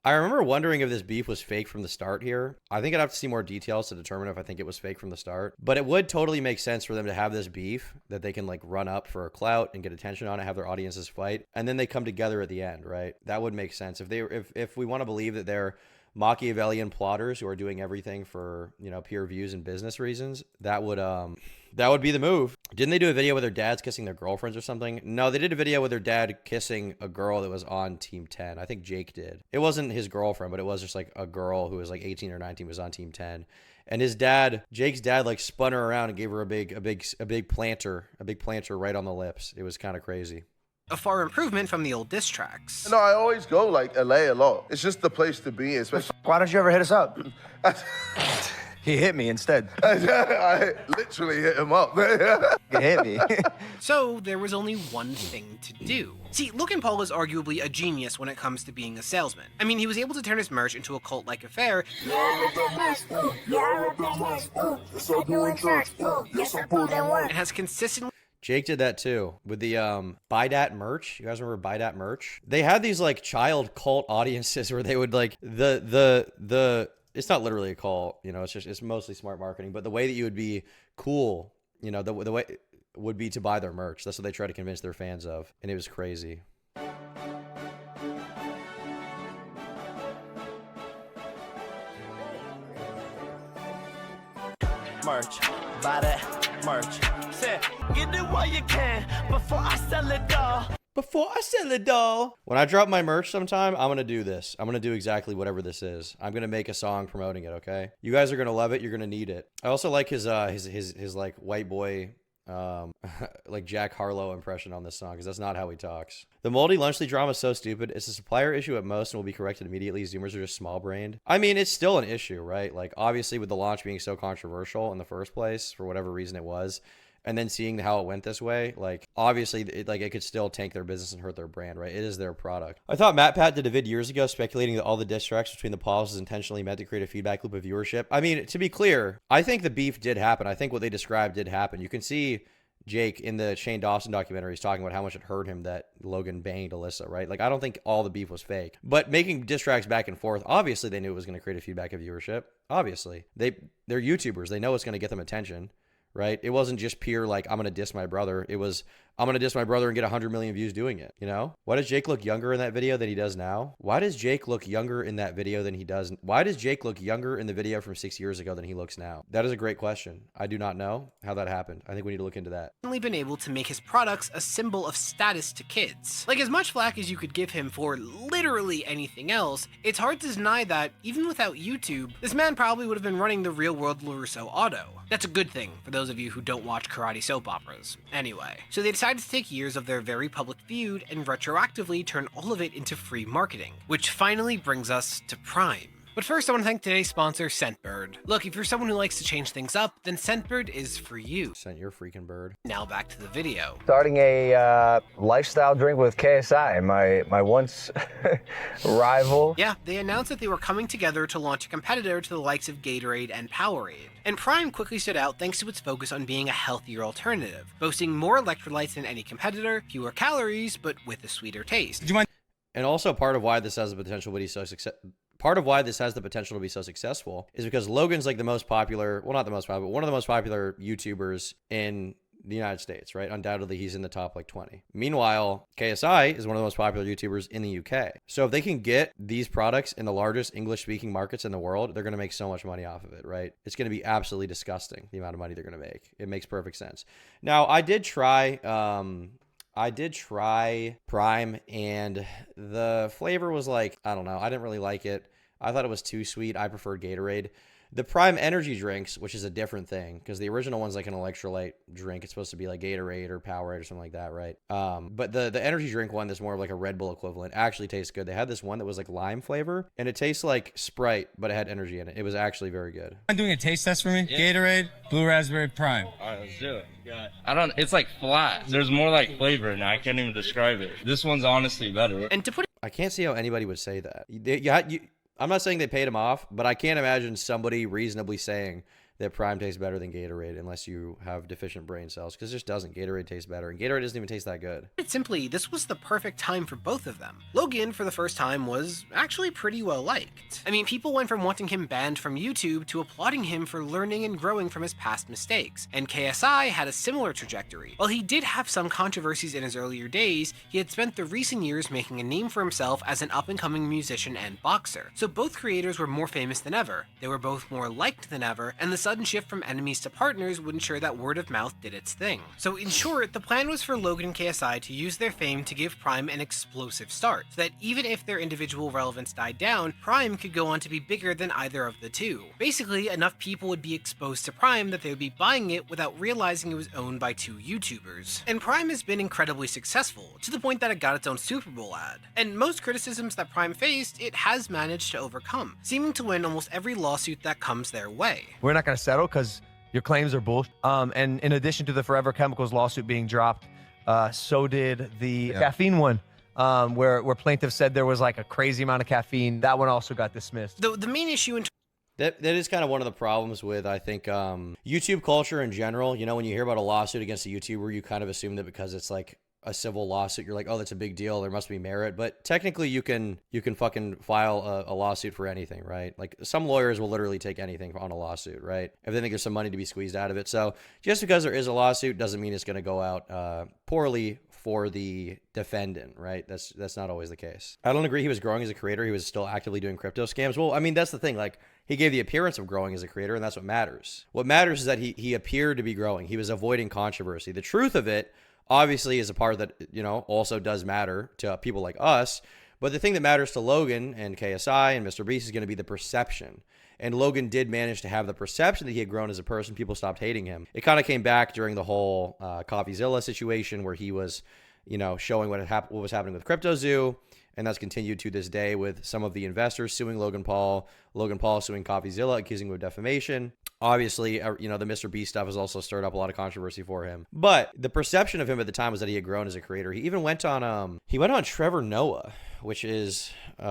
I remember wondering if this beef was fake from the start here. I think I'd have to see more details to determine if I think it was fake from the start. But it would totally make sense for them to have this beef that they can like run up for a clout and get attention on it, have their audiences fight, and then they come together at the end, right? That would make sense. If we want to believe that they're Machiavellian plotters who are doing everything for, you know, peer views and business reasons, that would be the move. Didn't they do a video with their dads kissing their girlfriends or something? No, they did a video with their dad kissing a girl that was on Team 10. I think Jake did. It wasn't his girlfriend, but it was just like a girl who was like 18 or 19 was on Team 10. And his dad, Jake's dad, like spun her around and gave her a big planter right on the lips. It was kind of crazy. A far improvement from the old diss tracks. No, I always go like LA a lot. It's just the place to be, especially. Why don't you ever hit us up? He hit me instead. I literally hit him up. He hit me. So there was only one thing to do. See, Logan Paul is arguably a genius when it comes to being a salesman. I mean, he was able to turn his merch into a cult-like affair and has consistently. Jake did that too with the Buy Dat merch. You guys remember Buy Dat merch? They had these like child cult audiences where they would like the it's not literally a cult, you know, it's mostly smart marketing, but the way that you would be cool, you know, the way would be to buy their merch. That's what they try to convince their fans of, and it was crazy. merch, buy that merch. Say, get it while you can before I sell it all. Before I sell it, doll. When I drop my merch sometime, I'm going to do this. I'm going to do exactly whatever this is. I'm going to make a song promoting it, okay? You guys are going to love it. You're going to need it. I also like his like white boy, like Jack Harlow impression on this song, because that's not how he talks. The Moldy Lunchly drama is so stupid. It's a supplier issue at most and will be corrected immediately. Zoomers are just small-brained. I mean, it's still an issue, right? Like, obviously, with the launch being so controversial in the first place, for whatever reason it was, and then seeing how it went this way, like, obviously, it could still tank their business and hurt their brand, right? It is their product. I thought MatPat did a vid years ago speculating that all the diss tracks between the Pauls was intentionally meant to create a feedback loop of viewership. I mean, to be clear, I think the beef did happen. I think what they described did happen. You can see Jake in the Shane Dawson documentary is talking about how much it hurt him that Logan banged Alyssa, right? Like, I don't think all the beef was fake. But making diss tracks back and forth, obviously they knew it was going to create a feedback of viewership. Obviously. They're YouTubers. They know it's going to get them attention. Right? It wasn't just pure, like, I'm going to diss my brother. It was, I'm going to diss my brother and get 100 million views doing it, you know? Why does Jake look younger in that video than he does now? Why does Jake look younger in that video than he does? Why does Jake look younger in the video from 6 years ago than he looks now? That is a great question. I do not know how that happened. I think we need to look into that. Only been able to make his products a symbol of status to kids. Like, as much flack as you could give him for literally anything else, it's hard to deny that, even without YouTube, this man probably would have been running the real-world LaRusso Auto. That's a good thing for those of you who don't watch karate soap operas. Anyway, so they decided to take years of their very public feud and retroactively turn all of it into free marketing, which finally brings us to Prime. But first, I want to thank today's sponsor, Scentbird. Look, if you're someone who likes to change things up, then Scentbird is for you. Scent your freaking bird. Now back to the video. Starting a lifestyle drink with KSI, my once rival. Yeah, they announced that they were coming together to launch a competitor to the likes of Gatorade and Powerade. And Prime quickly stood out thanks to its focus on being a healthier alternative, boasting more electrolytes than any competitor, fewer calories, but with a sweeter taste. And also part of why this has the potential to be so successful. Part of why this has the potential to be so successful is because Logan's like the most popular, well, not the most popular, but one of the most popular YouTubers in the United States, right? Undoubtedly, he's in the top like 20. Meanwhile, KSI is one of the most popular YouTubers in the UK. So if they can get these products in the largest English-speaking markets in the world, they're going to make so much money off of it, right? It's going to be absolutely disgusting, the amount of money they're going to make. It makes perfect sense. Now, I did try Prime, and the flavor was like, I don't know. I didn't really like it. I thought it was too sweet. I preferred Gatorade. The Prime energy drinks, which is a different thing, because the original one's like an electrolyte drink. It's supposed to be like Gatorade or Powerade or something like that, right? But the energy drink one that's more of like a Red Bull equivalent actually tastes good. They had this one that was like lime flavor, and it tastes like Sprite, but it had energy in it. It was actually very good. I'm doing a taste test for me. Yeah. Gatorade, Blue Raspberry Prime. All right, let's do it. Yeah. It's like flat. There's more like flavor, and I can't even describe it. This one's honestly better. And to put I can't see how anybody would say that. I'm not saying they paid him off, but I can't imagine somebody reasonably saying that Prime tastes better than Gatorade unless you have deficient brain cells, because it just doesn't. Gatorade tastes better, and Gatorade doesn't even taste that good. Simply, this was the perfect time for both of them. Logan, for the first time, was actually pretty well liked. I mean, people went from wanting him banned from YouTube to applauding him for learning and growing from his past mistakes, and KSI had a similar trajectory. While he did have some controversies in his earlier days, he had spent the recent years making a name for himself as an up-and-coming musician and boxer. So both creators were more famous than ever, they were both more liked than ever, and the sudden shift from enemies to partners would ensure that word of mouth did its thing. So in short, the plan was for Logan and KSI to use their fame to give Prime an explosive start, so that even if their individual relevance died down, Prime could go on to be bigger than either of the two. Basically, enough people would be exposed to Prime that they would be buying it without realizing it was owned by two YouTubers. And Prime has been incredibly successful, to the point that it got its own Super Bowl ad. And most criticisms that Prime faced, it has managed to overcome, seeming to win almost every lawsuit that comes their way. We're not going to settle because your claims are bullshit. And in addition to the Forever Chemicals lawsuit being dropped, so did the caffeine one, where plaintiffs said there was like a crazy amount of caffeine. That one also got dismissed. The main issue that is kind of one of the problems with, I think, YouTube culture in general. You know, when you hear about a lawsuit against a YouTuber, you kind of assume that because it's like a civil lawsuit, you're like, oh, that's a big deal, there must be merit. But technically you can fucking file a lawsuit for anything, right? Like, some lawyers will literally take anything on a lawsuit, right, if they think there's some money to be squeezed out of it. So just because there is a lawsuit doesn't mean it's going to go out poorly for the defendant, right? That's not always the case. I don't agree he was growing as a creator. He was still actively doing crypto scams. Well, I mean, that's the thing. Like, he gave the appearance of growing as a creator, and that's what matters. What matters is that he appeared to be growing. He was avoiding controversy. The truth of it, obviously, is a part that, you know, also does matter to people like us. But the thing that matters to Logan and KSI and MrBeast is going to be the perception. And Logan did manage to have the perception that he had grown as a person. People stopped hating him. It kind of came back during the whole CoffeeZilla situation where he was, you know, showing what was happening with CryptoZoo. And that's continued to this day with some of the investors suing Logan Paul suing CoffeeZilla, accusing him of defamation. Obviously, you know, the MrBeast stuff has also stirred up a lot of controversy for him. But the perception of him at the time was that he had grown as a creator. He even went on Trevor Noah, which is, you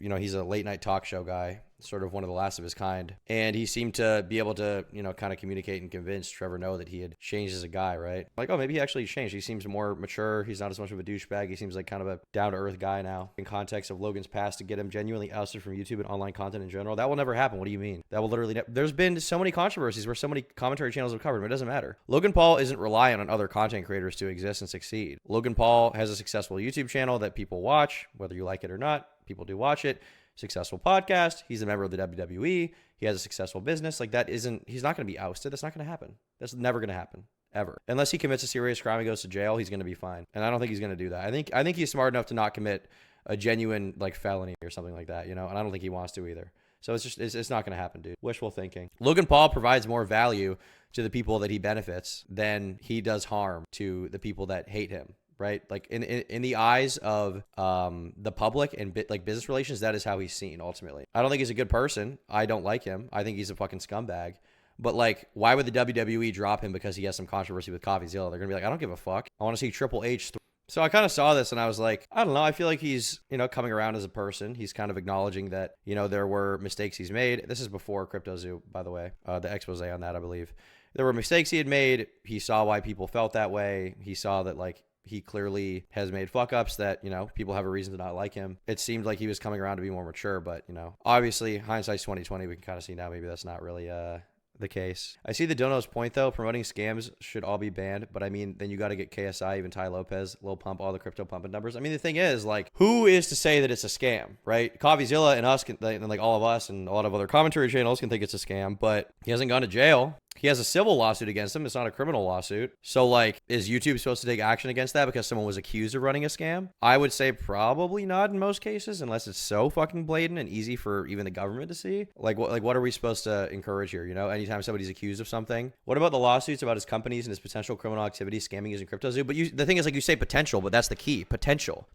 know, he's a late night talk show guy, sort of one of the last of his kind. And he seemed to be able to, you know, kind of communicate and convince Trevor Noah that he had changed as a guy, right? Like, oh, maybe he actually changed. He seems more mature. He's not as much of a douchebag. He seems like kind of a down-to-earth guy now. In context of Logan's past, to get him genuinely ousted from YouTube and online content in general, that will never happen. What do you mean? That will literally there's been so many controversies where so many commentary channels have covered him. It doesn't matter. Logan Paul isn't reliant on other content creators to exist and succeed. Logan Paul has a successful YouTube channel that people watch, whether you like it or not. People do watch it. Successful podcast. He's a member of the WWE. He has a successful business. Like, he's not going to be ousted. That's not going to happen. That's never going to happen. Ever. Unless he commits a serious crime and goes to jail, he's going to be fine. And I don't think he's going to do that. I think he's smart enough to not commit a genuine, like, felony or something like that, you know? And I don't think he wants to either. So it's not going to happen, dude. Wishful thinking. Logan Paul provides more value to the people that he benefits than he does harm to the people that hate him. Right? Like in the eyes of the public and business relations, that is how he's seen ultimately. I don't think he's a good person. I don't like him. I think he's a fucking scumbag. But like, why would the WWE drop him because he has some controversy with CoffeeZilla? They're gonna be like, I don't give a fuck. I want to see Triple H. So I kind of saw this and I was like, I don't know. I feel like he's, you know, coming around as a person. He's kind of acknowledging that, you know, there were mistakes he's made. This is before CryptoZoo, by the way, the expose on that, I believe. There were mistakes he had made. He saw why people felt that way. He saw that, like, he clearly has made fuck ups that, you know, people have a reason to not like him. It seemed like he was coming around to be more mature, but, you know, obviously hindsight's 2020. We can kind of see now maybe that's not really the case. I see the Dono's point though. Promoting scams should all be banned, but I mean, then you got to get KSI, even Ty Lopez, Lil Pump, all the crypto pumping numbers. I mean, the thing is, like, who is to say that it's a scam, right? CoffeeZilla and us, and like all of us and a lot of other commentary channels can think it's a scam, but he hasn't gone to jail. He has a civil lawsuit against him. It's not a criminal lawsuit. So, like, is YouTube supposed to take action against that because someone was accused of running a scam? I would say probably not in most cases, unless it's so fucking blatant and easy for even the government to see. Like what are we supposed to encourage here? You know, anytime somebody's accused of something. What about the lawsuits about his companies and his potential criminal activity, scamming using CryptoZoo? But the thing is, like, you say potential, but that's the key. Potential.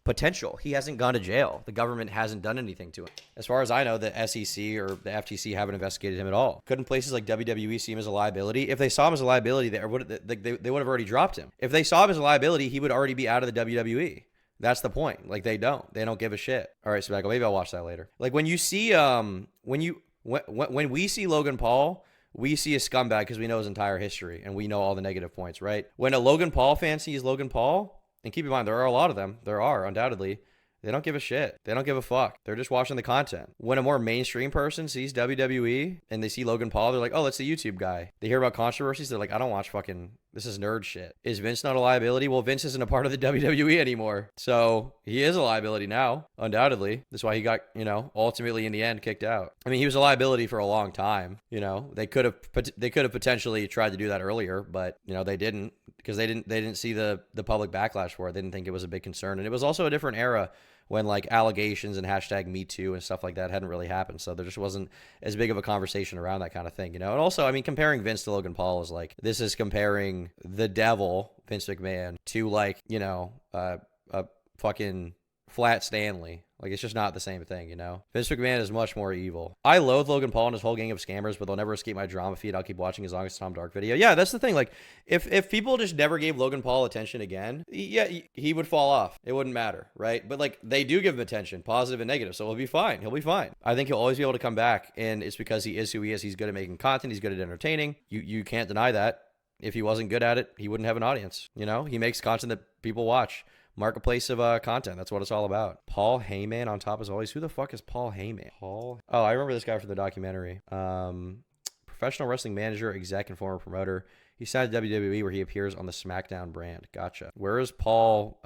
He hasn't gone to jail. The government hasn't done anything to him. As far as I know, the SEC or the FTC haven't investigated him at all. Couldn't places like WWE see him as a liability? If they saw him as a liability, they would have already dropped him. If they saw him as a liability, he would already be out of the WWE. That's the point. Like, they don't give a shit. All right, so maybe I'll watch that later. Like, when you see when we see Logan Paul, we see a scumbag because we know his entire history and we know all the negative points, right? When a Logan Paul fan sees Logan Paul, and keep in mind there are a lot of them, there are undoubtedly. They don't give a shit. They don't give a fuck. They're just watching the content. When a more mainstream person sees WWE and they see Logan Paul, they're like, oh, that's the YouTube guy. They hear about controversies. They're like, I don't watch fucking, this is nerd shit. Is Vince not a liability? Well, Vince isn't a part of the WWE anymore. So he is a liability now, undoubtedly. That's why he got, you know, ultimately in the end kicked out. I mean, he was a liability for a long time. You know, they could have potentially tried to do that earlier, but, you know, they didn't because they didn't see the public backlash for it. They didn't think it was a big concern. And it was also a different era when, like, allegations and hashtag Me Too and stuff like that hadn't really happened. So there just wasn't as big of a conversation around that kind of thing, you know? And also, I mean, comparing Vince to Logan Paul is like, this is comparing the devil, Vince McMahon, to, like, you know, a fucking Flat Stanley. Like, it's just not the same thing, you know? Vince McMahon is much more evil. I loathe Logan Paul and his whole gang of scammers, but they'll never escape my drama feed. I'll keep watching as long as Tom Dark video. Yeah, that's the thing. Like, if people just never gave Logan Paul attention again, yeah, he would fall off. It wouldn't matter, right? But, like, they do give him attention, positive and negative, so he'll be fine. He'll be fine. I think he'll always be able to come back, and it's because he is who he is. He's good at making content. He's good at entertaining. You can't deny that. If he wasn't good at it, he wouldn't have an audience, you know? He makes content that people watch. Marketplace of content. That's what it's all about. Paul Heyman on top as always. Who the fuck is Paul Heyman? Oh, I remember this guy from the documentary. professional wrestling manager, exec, and former promoter. He signed to WWE where he appears on the SmackDown brand. Gotcha. Where is Paul?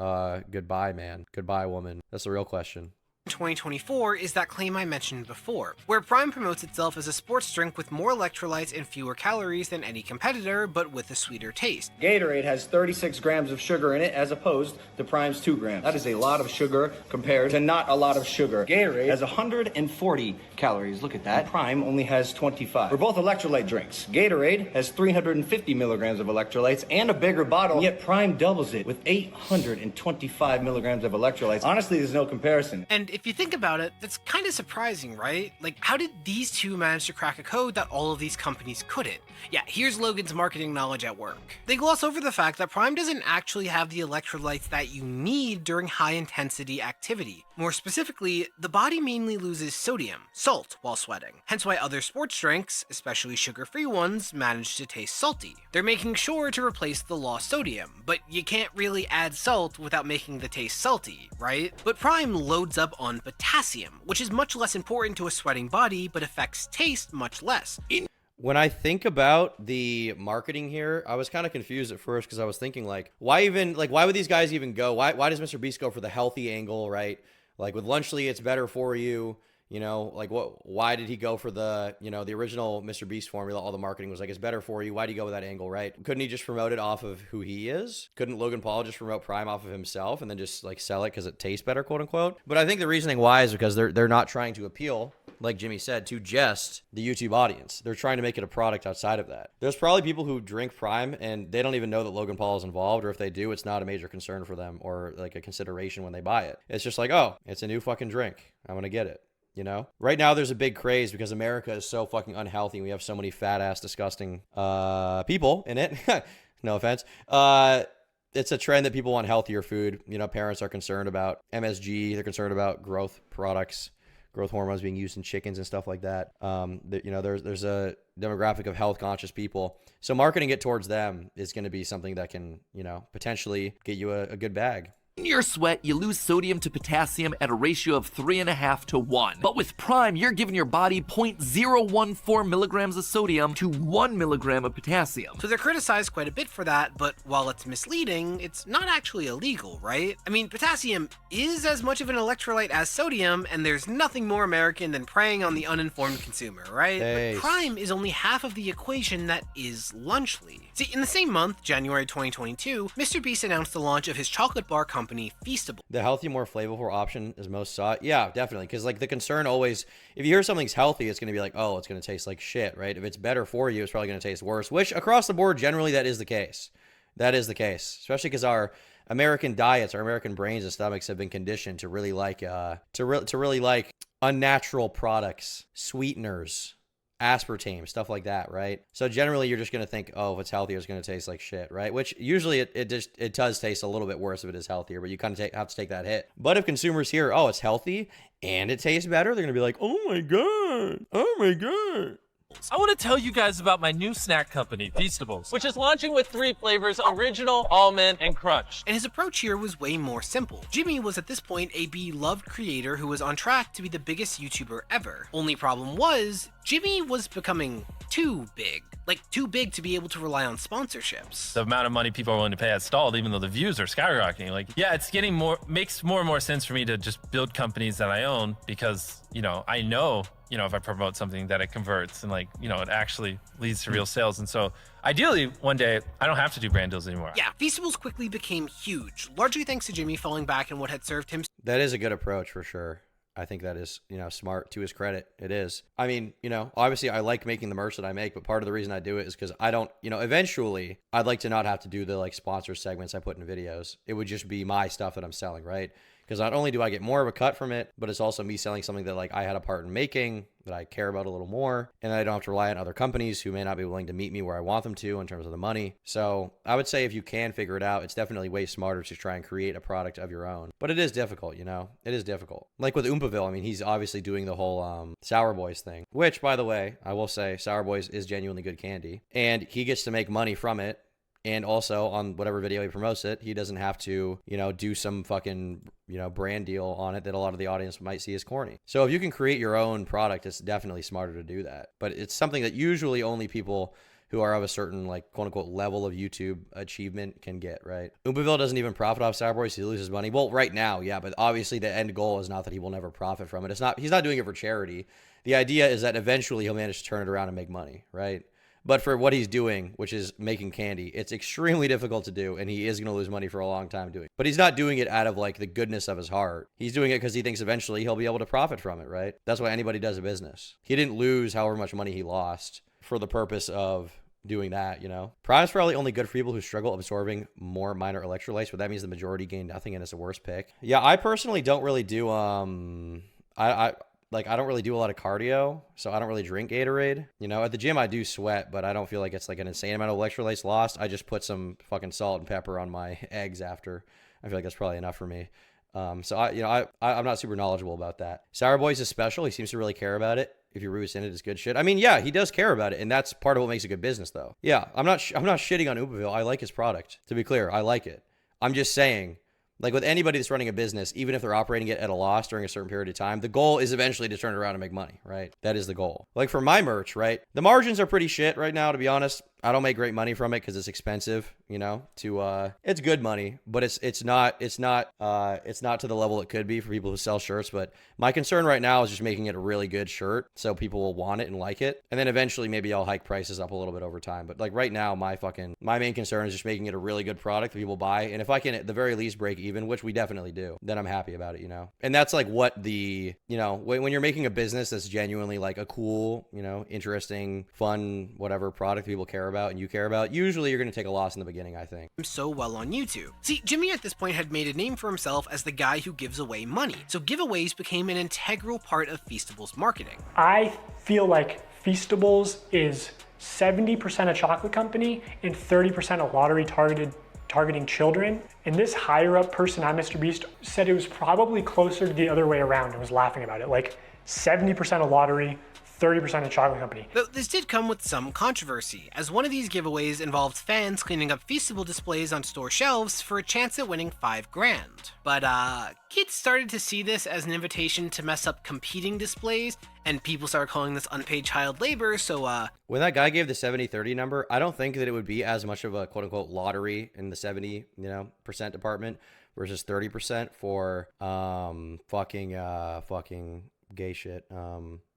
Goodbye, man. Goodbye, woman. That's the real question. 2024 is that claim I mentioned before, where Prime promotes itself as a sports drink with more electrolytes and fewer calories than any competitor, but with a sweeter taste. Gatorade has 36 grams of sugar in it as opposed to Prime's 2 grams. That is a lot of sugar compared to not a lot of sugar. Gatorade has 140 calories. Look at that. Prime only has 25. We're both electrolyte drinks. Gatorade has 350 milligrams of electrolytes and a bigger bottle, yet Prime doubles it with 825 milligrams of electrolytes. Honestly, there's no comparison. And if you think about it, that's kind of surprising, right? Like, how did these two manage to crack a code that all of these companies couldn't? Yeah, here's Logan's marketing knowledge at work. They gloss over the fact that Prime doesn't actually have the electrolytes that you need during high-intensity activity. More specifically, the body mainly loses sodium, salt, while sweating. Hence why other sports drinks, especially sugar-free ones, manage to taste salty. They're making sure to replace the lost sodium, but you can't really add salt without making the taste salty, right? But Prime loads up on potassium, which is much less important to a sweating body, but affects taste much less. When I think about the marketing here, I was kind of confused at first because I was thinking like, why would these guys even go? Why does MrBeast go for the healthy angle, right? Like with Lunchly, it's better for you. You know, like why did he go for the, the original MrBeast formula? All the marketing was like, it's better for you. Why do you go with that angle, right? Couldn't he just promote it off of who he is? Couldn't Logan Paul just promote Prime off of himself and then just like sell it because it tastes better, quote unquote? But I think the reasoning why is because they're not trying to appeal, like Jimmy said, to just the YouTube audience. They're trying to make it a product outside of that. There's probably people who drink Prime and they don't even know that Logan Paul is involved, or if they do, it's not a major concern for them or like a consideration when they buy it. It's just like, oh, it's a new fucking drink. I'm gonna get it. Right now there's a big craze because America is so fucking unhealthy and we have so many fat ass disgusting people in it. No offense. It's a trend that people want healthier food. Parents are concerned about MSG. They're concerned about growth products, growth hormones being used in chickens and stuff like that. There's a demographic of health conscious people. So marketing it towards them is going to be something that can, potentially get you a good bag. In your sweat, you lose sodium to potassium at a ratio of 3.5 to 1. But with Prime, you're giving your body 0.014 milligrams of sodium to 1 milligram of potassium. So they're criticized quite a bit for that, but while it's misleading, it's not actually illegal, right? I mean, potassium is as much of an electrolyte as sodium, and there's nothing more American than preying on the uninformed consumer, right? But Prime is only half of the equation that is Lunchly. See, in the same month, January 2022, MrBeast announced the launch of his chocolate bar company, Feastables. The healthy, more flavorful option is most sought. Yeah, definitely. Because like the concern always, if you hear something's healthy, it's going to be like, oh, it's going to taste like shit, right? If it's better for you, it's probably going to taste worse, which across the board, generally that is the case. That is the case, especially because our American diets, our American brains and stomachs have been conditioned to really like, really like unnatural products, sweeteners, aspartame, stuff like that, right? So generally you're just going to think, oh, if it's healthier, it's going to taste like shit, right? Which usually it does taste a little bit worse if it is healthier, but you kind of have to take that hit. But if consumers hear, oh, it's healthy and it tastes better, they're going to be like, oh my God. I want to tell you guys about my new snack company, Feastables, which is launching with 3 flavors: original, almond, and crunch. And his approach here was way more simple. Jimmy was at this point a beloved creator who was on track to be the biggest YouTuber ever. Only problem was, Jimmy was becoming too big. Like, too big to be able to rely on sponsorships. The amount of money people are willing to pay has stalled, even though the views are skyrocketing. Like, yeah, it's getting makes more and more sense for me to just build companies that I own because, I know, if I promote something that it converts and it actually leads to real sales. And so ideally one day I don't have to do brand deals anymore. Yeah, Feastables quickly became huge, largely thanks to Jimmy falling back on what had served him. That is a good approach for sure. I think that is, smart to his credit. It is. I mean, obviously I like making the merch that I make, but part of the reason I do it is because I don't, eventually I'd like to not have to do the sponsor segments I put in videos. It would just be my stuff that I'm selling, right? Because not only do I get more of a cut from it, but it's also me selling something that I had a part in making, that I care about a little more, and I don't have to rely on other companies who may not be willing to meet me where I want them to in terms of the money. So I would say if you can figure it out, it's definitely way smarter to try and create a product of your own. But it is difficult, It is difficult. Like with Oompaville, I mean, he's obviously doing the whole Sour Boys thing, which, by the way, I will say Sour Boys is genuinely good candy, and he gets to make money from it. And also on whatever video he promotes it, he doesn't have to, do some fucking, brand deal on it that a lot of the audience might see as corny. So if you can create your own product, it's definitely smarter to do that. But it's something that usually only people who are of a certain, like, quote unquote level of YouTube achievement can get, right? Oompoville doesn't even profit off Sour Boys. He loses money. Well, right now, yeah, but obviously the end goal is not that he will never profit from it. He's not doing it for charity. The idea is that eventually he'll manage to turn it around and make money, right? But for what he's doing, which is making candy, it's extremely difficult to do, and he is going to lose money for a long time doing it. But he's not doing it out of, like, the goodness of his heart. He's doing it because he thinks eventually he'll be able to profit from it, right? That's why anybody does a business. He didn't lose however much money he lost for the purpose of doing that, Prime's probably only good for people who struggle absorbing more minor electrolytes, but that means the majority gain nothing and it's a worse pick. Yeah, I personally don't really do, I don't really do a lot of cardio, so I don't really drink Gatorade. At the gym I do sweat, but I don't feel like it's like an insane amount of electrolytes lost. I just put some fucking salt and pepper on my eggs after. I feel like that's probably enough for me. I'm not super knowledgeable about that. Sour Boys is special. He seems to really care about it. If your roots in it is good shit. I mean, yeah, he does care about it, and that's part of what makes a good business, though. Yeah, I'm not shitting on Oompoville. I like his product. To be clear, I like it. I'm just saying, like with anybody that's running a business, even if they're operating it at a loss during a certain period of time, the goal is eventually to turn it around and make money, right? That is the goal. Like for my merch, right? The margins are pretty shit right now, to be honest. I don't make great money from it because it's expensive, it's good money, but it's not to the level it could be for people who sell shirts. But my concern right now is just making it a really good shirt so people will want it and like it. And then eventually maybe I'll hike prices up a little bit over time. But like right now, my main concern is just making it a really good product that people buy. And if I can at the very least break even, which we definitely do, then I'm happy about it, And that's like what the, when you're making a business that's genuinely like a cool, interesting, fun, whatever product people care about and you care about, usually you're going to take a loss in the beginning, I think. So well on YouTube. See, Jimmy at this point had made a name for himself as the guy who gives away money, so giveaways became an integral part of Feastables marketing. I feel like Feastables is 70% a chocolate company and 30% a lottery targeting children. And this higher up person at MrBeast said it was probably closer to the other way around and was laughing about it. Like 70% a lottery, 30% a chocolate company. Though this did come with some controversy, as one of these giveaways involved fans cleaning up Feastable displays on store shelves for a chance at winning $5,000. But kids started to see this as an invitation to mess up competing displays, and people started calling this unpaid child labor, so when that guy gave the 70-30 number, I don't think that it would be as much of a quote-unquote lottery in the 70% department versus 30% for fucking gay shit.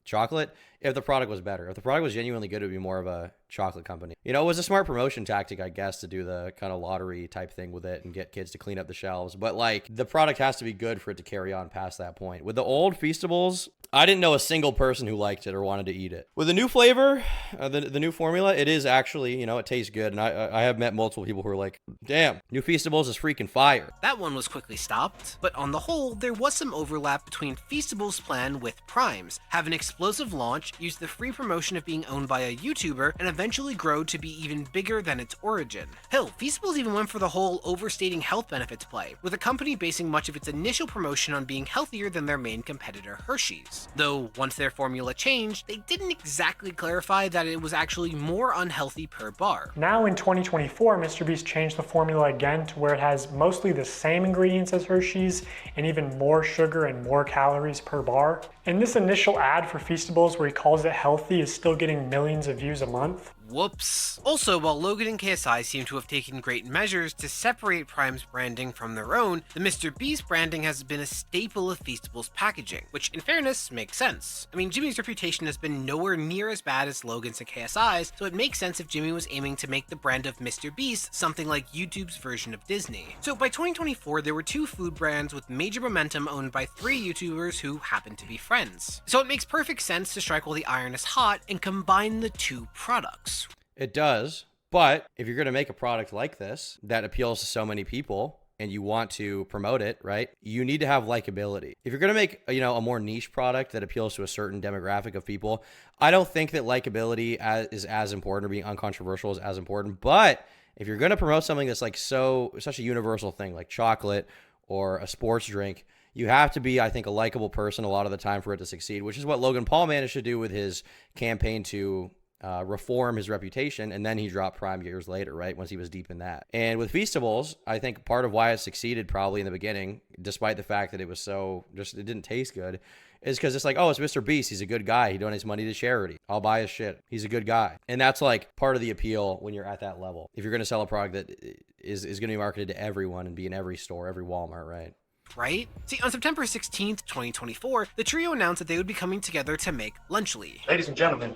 Chocolate, if the product was better. If the product was genuinely good, it would be more of a chocolate company. It was a smart promotion tactic, I guess, to do the kind of lottery type thing with it and get kids to clean up the shelves. But like, the product has to be good for it to carry on past that point. With the old Feastables, I didn't know a single person who liked it or wanted to eat it. With the new flavor, the new formula, it is actually, it tastes good. And I have met multiple people who are like, damn, new Feastables is freaking fire. That one was quickly stopped, but on the whole, there was some overlap between Feastables' plan with Prime's. Have an explosive launch, use the free promotion of being owned by a YouTuber, and eventually grow to be even bigger than its origin. Hell, Feastables even went for the whole overstating health benefits play, with the company basing much of its initial promotion on being healthier than their main competitor Hershey's. Though, once their formula changed, they didn't exactly clarify that it was actually more unhealthy per bar. Now in 2024, MrBeast changed the formula again to where it has mostly the same ingredients as Hershey's and even more sugar and more calories per bar. And this initial ad for Feastables where he calls it healthy is still getting millions of views a month. Whoops. Also, while Logan and KSI seem to have taken great measures to separate Prime's branding from their own, the MrBeast branding has been a staple of Feastables packaging, which in fairness makes sense. I mean, Jimmy's reputation has been nowhere near as bad as Logan's and KSI's, so it makes sense if Jimmy was aiming to make the brand of MrBeast something like YouTube's version of Disney. So by 2024, there were two food brands with major momentum owned by 3 YouTubers who happen to be friends. So it makes perfect sense to strike while the iron is hot and combine the two products. It does, but if you're going to make a product like this that appeals to so many people and you want to promote it, right, you need to have likability. If you're going to make, a more niche product that appeals to a certain demographic of people, I don't think that likability is as important, or being uncontroversial is as important. But if you're going to promote something that's like such a universal thing like chocolate or a sports drink, you have to be, I think, a likable person a lot of the time for it to succeed, which is what Logan Paul managed to do with his campaign to reform his reputation, and then he dropped Prime years later, right, once he was deep in that. And with Feastables, I think part of why it succeeded probably in the beginning, despite the fact that it was so just it didn't taste good, is because it's like, oh, it's MrBeast. He's a good guy. He donates money to charity. I'll buy his shit. He's a good guy. And that's like part of the appeal when you're at that level. If you're going to sell a product that is going to be marketed to everyone and be in every store, every Walmart, right? Right? See, on September 16th, 2024, the trio announced that they would be coming together to make Lunchly. Ladies and gentlemen,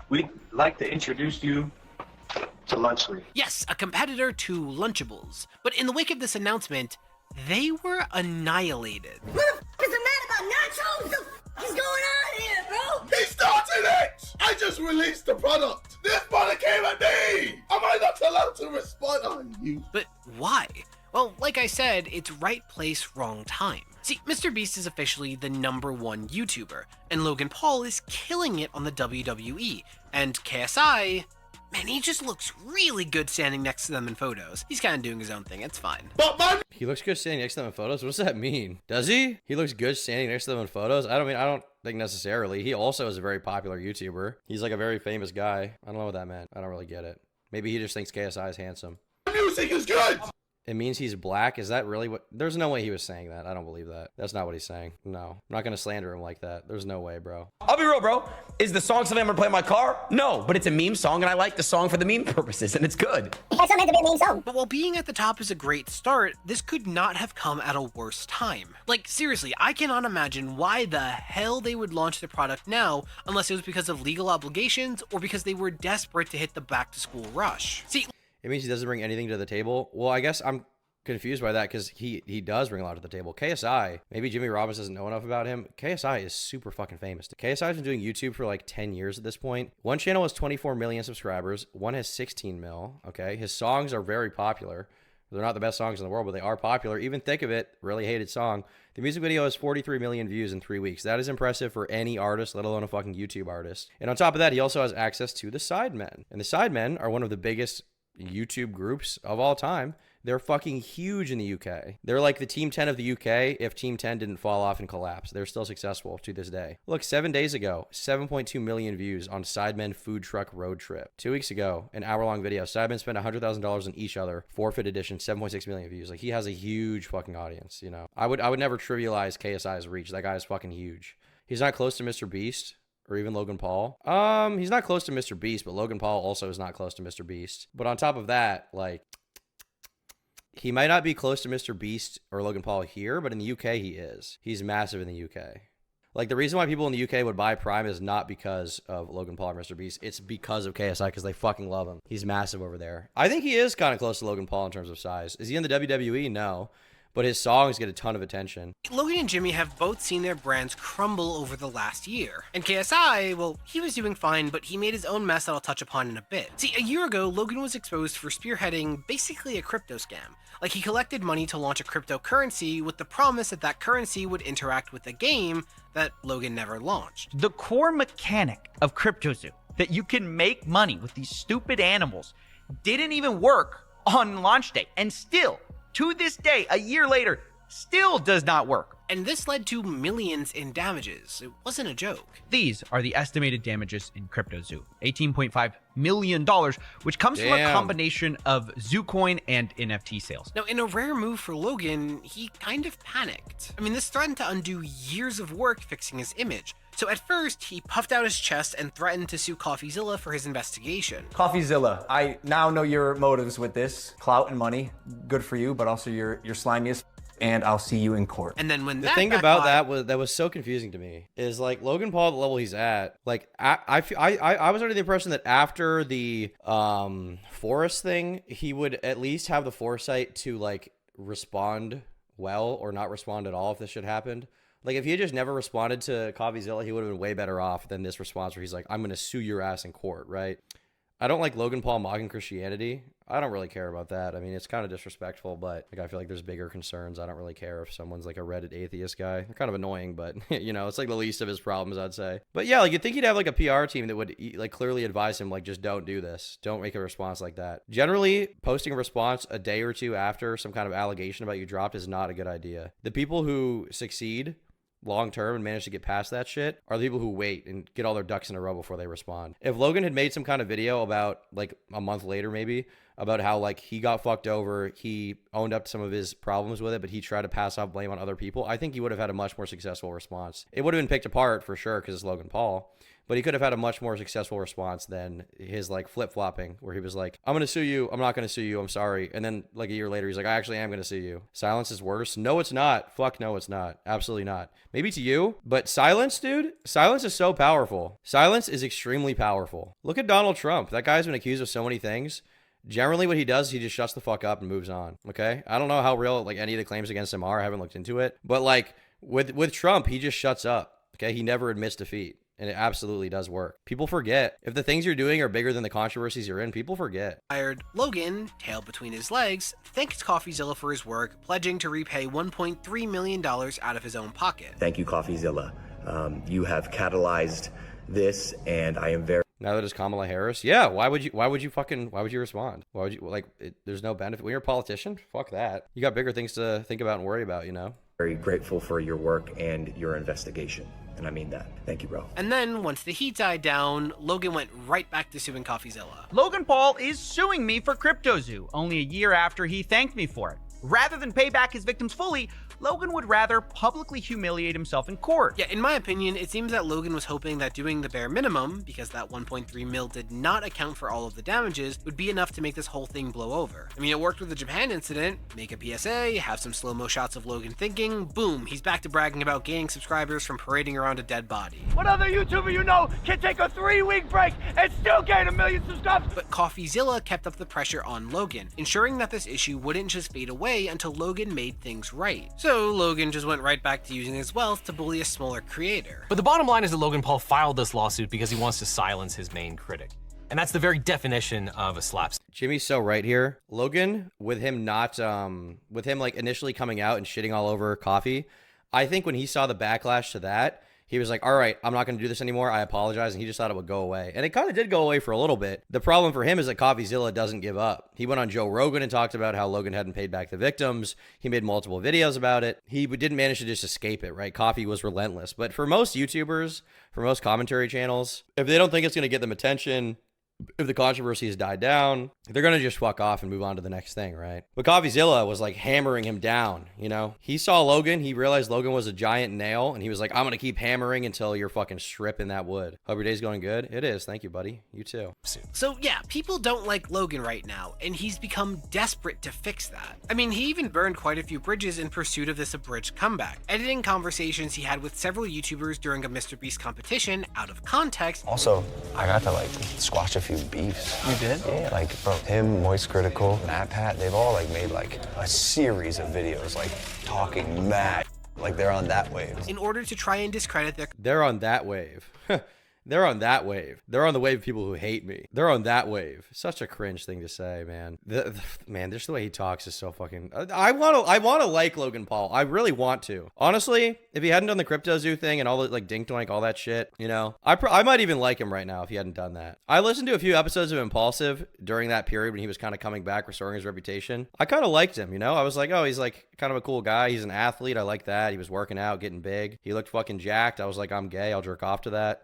we'd like to introduce you to Lunchly. Yes, a competitor to Lunchables. But in the wake of this announcement, they were annihilated. What the f is the matter about nachos? What the f is going on here, bro? He started it! I just released the product. This product came at me. Am I not allowed to respond? Oh, you. But why? Well, like I said, it's right place, wrong time. See, MrBeast is officially the #1 YouTuber, and Logan Paul is killing it on the WWE, and KSI, man, he just looks really good standing next to them in photos. He's kind of doing his own thing, it's fine. He looks good standing next to them in photos? What does that mean? Does he? He looks good standing next to them in photos? I don't think necessarily. He also is a very popular YouTuber. He's like a very famous guy. I don't know what that meant. I don't really get it. Maybe he just thinks KSI is handsome. Music is good! It means he's black? Is that really what? There's no way he was saying that. I don't believe that. That's not what he's saying. No. I'm not going to slander him like that. There's no way, bro. I'll be real, bro. Is the song something I'm gonna play in my car? No, but it's a meme song, and I like the song for the meme purposes, and it's good. That's not meant to be a meme song. But while being at the top is a great start, this could not have come at a worse time. Like, seriously, I cannot imagine why the hell they would launch the product now unless it was because of legal obligations or because they were desperate to hit the back-to-school rush. See, it means he doesn't bring anything to the table? Well, I guess I'm confused by that because he does bring a lot to the table. KSI, maybe Jimmy Robbins doesn't know enough about him. KSI is super fucking famous. KSI's been doing YouTube for like 10 years at this point. One channel has 24 million subscribers. One has 16 mil. Okay. His songs are very popular. They're not the best songs in the world, but they are popular. Even Thick of It, really hated song. The music video has 43 million views in 3 weeks. That is impressive for any artist, let alone a fucking YouTube artist. And on top of that, he also has access to the Sidemen. And the Sidemen are one of the biggest YouTube groups of all time. They're fucking huge in the UK. They're like the Team 10 of the UK if Team 10 didn't fall off and collapse. They're still successful to this day. Look, 7 days ago, 7.2 million views on Sidemen Food Truck Road Trip. 2 weeks ago, an hour-long video. Sidemen spent $100,000 on each other. Forfeit edition, 7.6 million views. Like, he has a huge fucking audience, you know. I would never trivialize KSI's reach. That guy is fucking huge. He's not close to MrBeast or even Logan Paul. He's not close to MrBeast, but Logan Paul also is not close to MrBeast. But on top of that, like, he might not be close to MrBeast or Logan Paul here, but in the UK he is. He's massive in the UK. Like, the reason why people in the UK would buy Prime is not because of Logan Paul or MrBeast. It's because of KSI, because they fucking love him. He's massive over there. I think he is kind of close to Logan Paul in terms of size. Is he in the WWE? No. But his songs get a ton of attention. Logan and Jimmy have both seen their brands crumble over the last year. And KSI, well, he was doing fine, but he made his own mess that I'll touch upon in a bit. See, a year ago, Logan was exposed for spearheading basically a crypto scam. Like, he collected money to launch a cryptocurrency with the promise that that currency would interact with a game that Logan never launched. The core mechanic of CryptoZoo, that you can make money with these stupid animals, didn't even work on launch day, and still, to this day, a year later, still does not work. And this led to millions in damages. It wasn't a joke. These are the estimated damages in CryptoZoo. $18.5 million, which comes from a combination of ZooCoin and NFT sales. Now, in a rare move for Logan, he kind of panicked. I mean, this threatened to undo years of work fixing his image. So at first, he puffed out his chest and threatened to sue CoffeeZilla for his investigation. CoffeeZilla, I now know your motives with this. Clout and money, good for you, but also you're slimiest, and I'll see you in court. And then when the thing about that was so confusing to me is, like, Logan Paul, the level he's at, like, I was under the impression that after the Forest thing, he would at least have the foresight to, like, respond well or not respond at all if this shit happened. Like, if he had just never responded to CoffeeZilla, he would have been way better off than this response where he's like, I'm going to sue your ass in court, right? I don't like Logan Paul mocking Christianity. I don't really care about that. I mean, it's kind of disrespectful, but like, I feel like there's bigger concerns. I don't really care if someone's like a Reddit atheist guy. They're kind of annoying, but you know, it's like the least of his problems, I'd say. But yeah, like, you'd think he'd have like a PR team that would like clearly advise him, like, just don't do this. Don't make a response like that. Generally, posting a response a day or two after some kind of allegation about you dropped is not a good idea. The people who succeed long term and manage to get past that shit are the people who wait and get all their ducks in a row before they respond. If Logan had made some kind of video about like a month later maybe about how like he got fucked over, he owned up to some of his problems with it, but he tried to pass off blame on other people, I think he would have had a much more successful response. It would have been picked apart for sure because it's Logan Paul, but he could have had a much more successful response than his like flip-flopping where he was like, I'm gonna sue you, I'm not gonna sue you, I'm sorry, and then like a year later he's like, I actually am gonna sue you. Silence is worse. No, it's not. Fuck no, it's not. Absolutely not. Maybe to you, but silence, dude, silence is so powerful. Silence is extremely powerful. Look at Donald Trump. That guy's been accused of so many things. Generally what he does is he just shuts the fuck up and moves on. Okay, I don't know how real like any of the claims against him are. I haven't looked into it, but like with Trump, he just shuts up. Okay, he never admits defeat. And it absolutely does work. People forget. If the things you're doing are bigger than the controversies you're in, people forget. Logan, tail between his legs, thanked CoffeeZilla for his work, pledging to repay $1.3 million out of his own pocket. Thank you, CoffeeZilla. You have catalyzed this, and I am very... Now that it's Kamala Harris, yeah. Why would you respond? Why would you there's no benefit when you're a politician? Fuck that. You got bigger things to think about and worry about, you know? Very grateful for your work and your investigation. And I mean that. Thank you, bro. And then, once the heat died down, Logan went right back to suing CoffeeZilla. Logan Paul is suing me for CryptoZoo, only a year after he thanked me for it. Rather than pay back his victims fully, Logan would rather publicly humiliate himself in court. Yeah, in my opinion, it seems that Logan was hoping that doing the bare minimum, because that 1.3 mil did not account for all of the damages, would be enough to make this whole thing blow over. I mean, it worked with the Japan incident. Make a PSA, have some slow-mo shots of Logan thinking, boom, he's back to bragging about gaining subscribers from parading around a dead body. What other YouTuber you know can take a 3-week break and still gain 1 million subscribers? But CoffeeZilla kept up the pressure on Logan, ensuring that this issue wouldn't just fade away until Logan made things right. So Logan just went right back to using his wealth to bully a smaller creator. But the bottom line is that Logan Paul filed this lawsuit because he wants to silence his main critic. And that's the very definition of a slapstick. Jimmy's so right here. Logan, with him not, with him like initially coming out and shitting all over Coffee, I think when he saw the backlash to that, he was like, all right, I'm not going to do this anymore. I apologize. And he just thought it would go away. And it kind of did go away for a little bit. The problem for him is that CoffeeZilla doesn't give up. He went on Joe Rogan and talked about how Logan hadn't paid back the victims. He made multiple videos about it. He didn't manage to just escape it, right? Coffee was relentless. But for most YouTubers, for most commentary channels, if they don't think it's going to get them attention, if the controversy has died down, they're going to just fuck off and move on to the next thing, right? But CoffeeZilla was like hammering him down, you know? He saw Logan, he realized Logan was a giant nail, and he was like, I'm going to keep hammering until you're fucking stripping that wood. Hope your day's going good. It is. Thank you, buddy. You too. So yeah, people don't like Logan right now, and he's become desperate to fix that. I mean, he even burned quite a few bridges in pursuit of this abridged comeback, editing conversations he had with several YouTubers during a MrBeast competition out of context. Also, I got to like squash a few beefs. You did? Yeah, like bro, him, Moist Critical, Matt Pat, they've all like made like a series of videos like talking mad. Like they're on that wave. In order to try and discredit their... They're on that wave. They're on that wave. They're on the wave of people who hate me. They're on that wave. Such a cringe thing to say, man. Man, just the way he talks is so fucking... I want to like Logan Paul. I really want to. Honestly, if he hadn't done the CryptoZoo thing and all the like dink doink, all that shit, you know, I might even like him right now if he hadn't done that. I listened to a few episodes of Impulsive during that period when he was kind of coming back, restoring his reputation. I kind of liked him, you know? I was like, oh, he's like kind of a cool guy. He's an athlete. I like that. He was working out, getting big. He looked fucking jacked. I was like, I'm gay. I'll jerk off to that.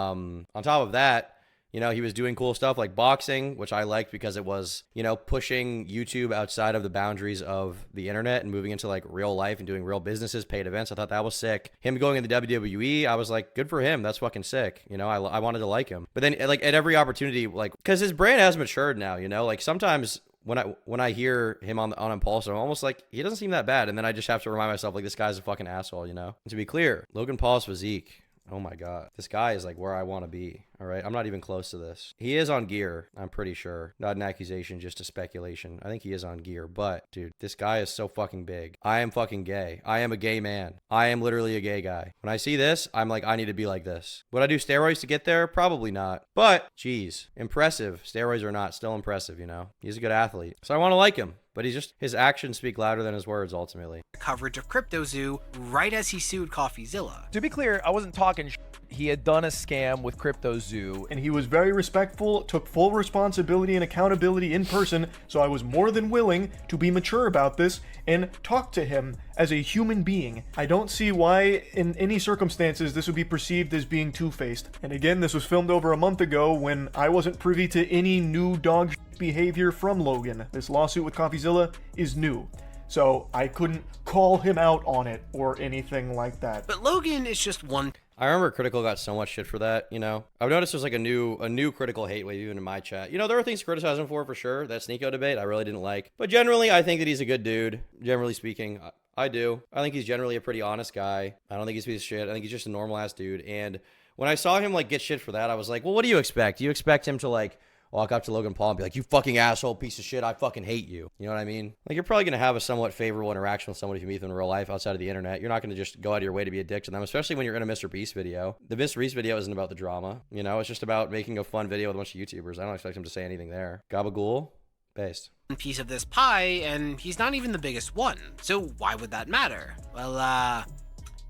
On top of that, you know, he was doing cool stuff like boxing, which I liked because it was, you know, pushing YouTube outside of the boundaries of the internet and moving into like real life and doing real businesses, paid events. I thought that was sick. Him going in the WWE, I was like, good for him. That's fucking sick. You know, I wanted to like him. But then like at every opportunity, like, because his brand has matured now, you know, like sometimes when I hear him on Impulse, I'm almost like, he doesn't seem that bad. And then I just have to remind myself, like, this guy's a fucking asshole, you know? And to be clear, Logan Paul's physique, oh my God, this guy is like where I want to be. All right, I'm not even close to this. He is on gear, I'm pretty sure. Not an accusation, just a speculation. I think he is on gear, but dude, this guy is so fucking big. I am fucking gay. I am a gay man. I am literally a gay guy. When I see this, I'm like, I need to be like this. Would I do steroids to get there? Probably not. But, geez, impressive. Steroids or not, still impressive, you know? He's a good athlete. So I want to like him. But his actions speak louder than his words, ultimately. Coverage of CryptoZoo right as he sued CoffeeZilla. To be clear, I wasn't talking he had done a scam with CryptoZoo. And he was very respectful, took full responsibility and accountability in person, so I was more than willing to be mature about this and talk to him as a human being. I don't see why in any circumstances this would be perceived as being two-faced. And again, this was filmed over a month ago when I wasn't privy to any new dog behavior from Logan. This lawsuit with CoffeeZilla is new, so I couldn't call him out on it or anything like that. But Logan is just one. I remember Critical got so much shit for that, you know. I've noticed there's like a new Critical hate wave even in my chat. You know, there are things to criticize him for sure. That Sneeko debate I really didn't like. But generally, I think that he's a good dude. Generally speaking, I do. I think he's generally a pretty honest guy. I don't think he's a piece of shit. I think he's just a normal ass dude. And when I saw him like get shit for that, I was like, well, what do you expect? Do you expect him to like walk up to Logan Paul and be like, you fucking asshole piece of shit, I fucking hate you? You know what I mean? Like, you're probably going to have a somewhat favorable interaction with someone if you meet them in real life outside of the internet. You're not going to just go out of your way to be a dick to them, especially when you're in a MrBeast video. The MrBeast video isn't about the drama. You know, it's just about making a fun video with a bunch of YouTubers. I don't expect him to say anything there. Gabagool, based. Piece of this pie, and he's not even the biggest one. So why would that matter? Well,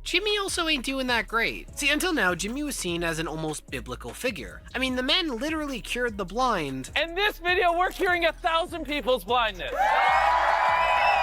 Jimmy also ain't doing that great. See, until now, Jimmy was seen as an almost biblical figure. I mean, the man literally cured the blind. In this video, we're curing 1,000 people's blindness.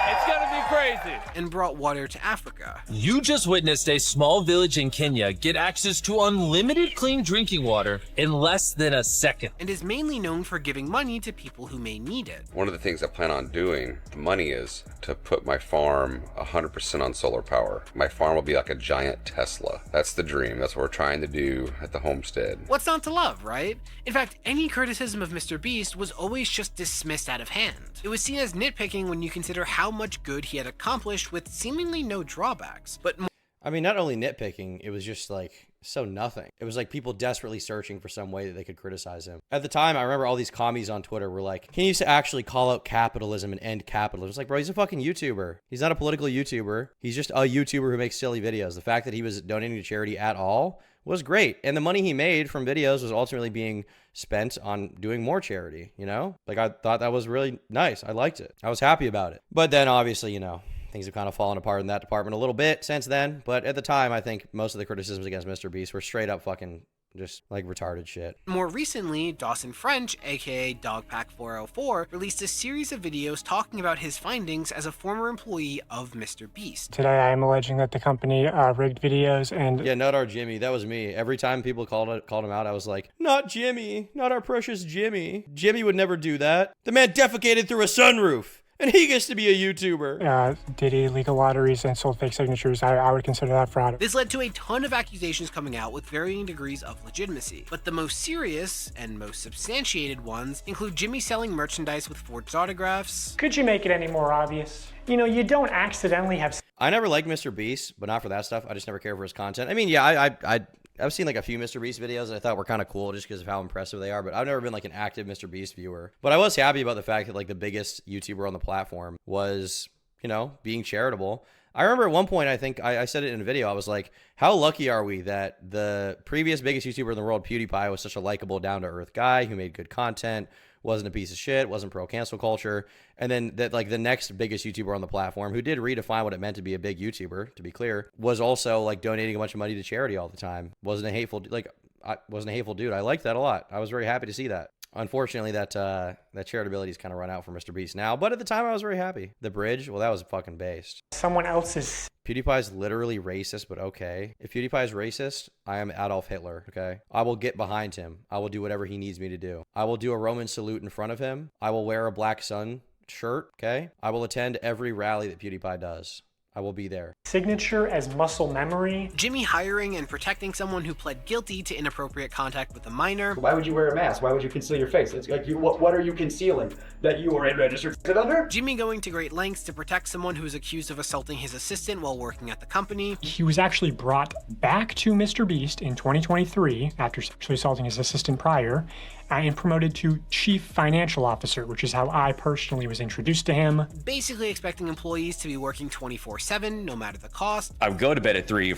It's gonna be crazy. And brought water to Africa. You just witnessed a small village in Kenya get access to unlimited clean drinking water in less than a second. And is mainly known for giving money to people who may need it. One of the things I plan on doing, the money is to put my farm 100% on solar power. My farm will be like a giant Tesla. That's the dream. That's what we're trying to do at the homestead. What's not to love, right? In fact, any criticism of MrBeast was always just dismissed out of hand. It was seen as nitpicking when you consider how much good he had accomplished with seemingly no drawbacks. But I mean, not only nitpicking, it was just like so nothing. It was like people desperately searching for some way that they could criticize him. At the time, I remember all these commies on Twitter were like, he needs to actually call out capitalism and end capitalism. It's like, bro, he's a fucking YouTuber. He's not a political YouTuber. He's just a YouTuber who makes silly videos. The fact that he was donating to charity at all was great. And the money he made from videos was ultimately being spent on doing more charity, you know? Like, I thought that was really nice. I liked it. I was happy about it. But then obviously, you know, things have kind of fallen apart in that department a little bit since then. But at the time, I think most of the criticisms against MrBeast were straight up fucking just like retarded shit. More recently, Dawson French, aka Dogpack404, released a series of videos talking about his findings as a former employee of MrBeast. Today I am alleging that the company rigged videos and... Yeah, not our Jimmy. That was me. Every time people called him out, I was like, not Jimmy. Not our precious Jimmy. Jimmy would never do that. The man defecated through a sunroof. And he gets to be a YouTuber. Did illegal lotteries and sold fake signatures. I would consider that fraud. This led to a ton of accusations coming out with varying degrees of legitimacy. But the most serious and most substantiated ones include Jimmy selling merchandise with forged autographs. Could you make it any more obvious? You know, you don't accidentally have... I never liked MrBeast, but not for that stuff. I just never cared for his content. I mean, yeah, I've seen like a few MrBeast videos that I thought were kind of cool just because of how impressive they are, but I've never been like an active MrBeast viewer. But I was happy about the fact that like the biggest YouTuber on the platform was, you know, being charitable. I remember at one point, I think I said it in a video, I was like, how lucky are we that the previous biggest YouTuber in the world, PewDiePie, was such a likable, down-to-earth guy who made good content, wasn't a piece of shit, wasn't pro-cancel culture, and then that like the next biggest YouTuber on the platform, who did redefine what it meant to be a big YouTuber, to be clear, was also like donating a bunch of money to charity all the time. Wasn't a hateful dude. I liked that a lot. I was very happy to see that. Unfortunately, that charitability's kind of run out for MrBeast now, but at the time I was very happy. The bridge, well, that was fucking based. Someone else's... PewDiePie's literally racist, but okay. If PewDiePie is racist, I am Adolf Hitler, okay? I will get behind him. I will do whatever he needs me to do. I will do a Roman salute in front of him. I will wear a black sun shirt, okay? I will attend every rally that PewDiePie does. I will be there. Signature as muscle memory. Jimmy hiring and protecting someone who pled guilty to inappropriate contact with a minor. Why would you wear a mask? Why would you conceal your face? It's like, what are you concealing? That you are a registered sex offender? Jimmy going to great lengths to protect someone who is accused of assaulting his assistant while working at the company. He was actually brought back to MrBeast in 2023 after sexually assaulting his assistant prior, and promoted to Chief Financial Officer, which is how I personally was introduced to him. Basically expecting employees to be working 24/7, no matter the cost. I would go to bed at 3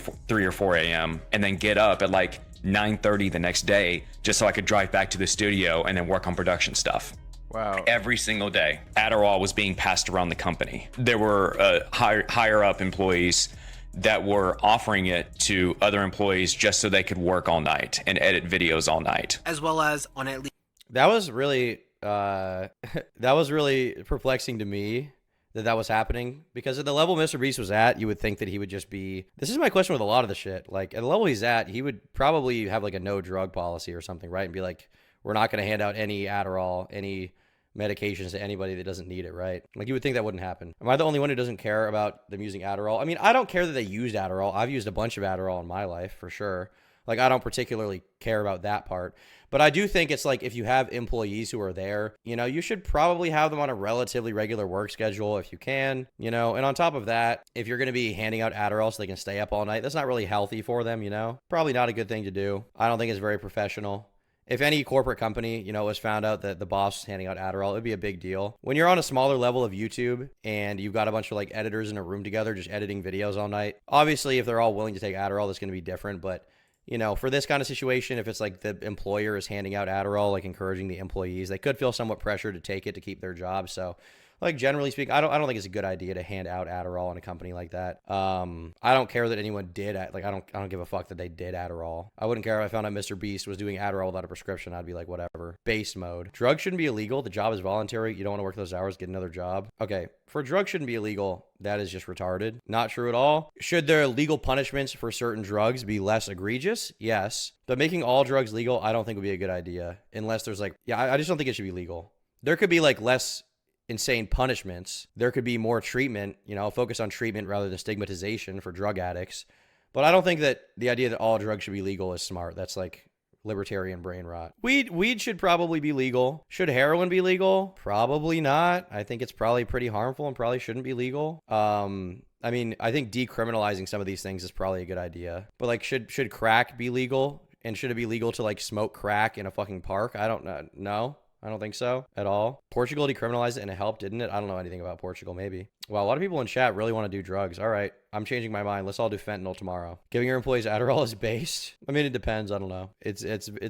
or 4 a.m. and then get up at like 9:30 the next day just so I could drive back to the studio and then work on production stuff. Wow. Every single day. Adderall was being passed around the company. There were higher up employees that were offering it to other employees just so they could work all night and edit videos all night. As well as on at least. That was really that was really perplexing to me that was happening, because at the level MrBeast was at, you would think that he would just be, this is my question with a lot of the shit, like at the level he's at, he would probably have like a no drug policy or something, right? And be like, we're not going to hand out any Adderall, any medications to anybody that doesn't need it, right? Like you would think that wouldn't happen. Am I the only one who doesn't care about them using Adderall? I mean, I don't care that they used Adderall. I've used a bunch of Adderall in my life for sure. Like I don't particularly care about that part. But I do think it's like if you have employees who are there, you know, you should probably have them on a relatively regular work schedule if you can, you know. And on top of that, if you're going to be handing out Adderall so they can stay up all night, that's not really healthy for them, you know. Probably not a good thing to do. I don't think it's very professional. If any corporate company, you know, was found out that the boss was handing out Adderall, it'd be a big deal. When you're on a smaller level of YouTube and you've got a bunch of like editors in a room together just editing videos all night, obviously if they're all willing to take Adderall, that's going to be different. But you know, for this kind of situation, if it's like the employer is handing out Adderall, like encouraging the employees, they could feel somewhat pressure to take it to keep their job. So, like generally speaking, I don't think it's a good idea to hand out Adderall in a company like that. I don't care that anyone did like I don't give a fuck that they did Adderall. I wouldn't care if I found out MrBeast was doing Adderall without a prescription. I'd be like, whatever. Base mode. Drugs shouldn't be illegal. The job is voluntary. You don't want to work those hours, get another job. Okay. For drugs shouldn't be illegal, that is just retarded. Not true at all. Should there legal punishments for certain drugs be less egregious? Yes. But making all drugs legal, I don't think would be a good idea. Unless there's like, I just don't think it should be legal. There could be like less insane punishments. There could be more treatment, you know, focus on treatment rather than stigmatization for drug addicts. But I don't think that the idea that all drugs should be legal is smart. That's like libertarian brain rot. Weed should probably be legal. Should heroin be legal? Probably not. I think it's probably pretty harmful and probably shouldn't be legal. I mean, I think decriminalizing some of these things is probably a good idea. But like, should crack be legal? And should it be legal to like smoke crack in a fucking park? I don't know. No, I don't think so at all. Portugal decriminalized it and it helped, didn't it? I don't know anything about Portugal, maybe. Wow, a lot of people in chat really want to do drugs. All right, I'm changing my mind. Let's all do fentanyl tomorrow. Giving your employees Adderall is based. I mean, it depends. I don't know. It's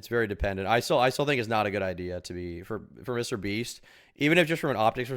very dependent. I still think it's not a good idea to be for MrBeast. Even if just from an optics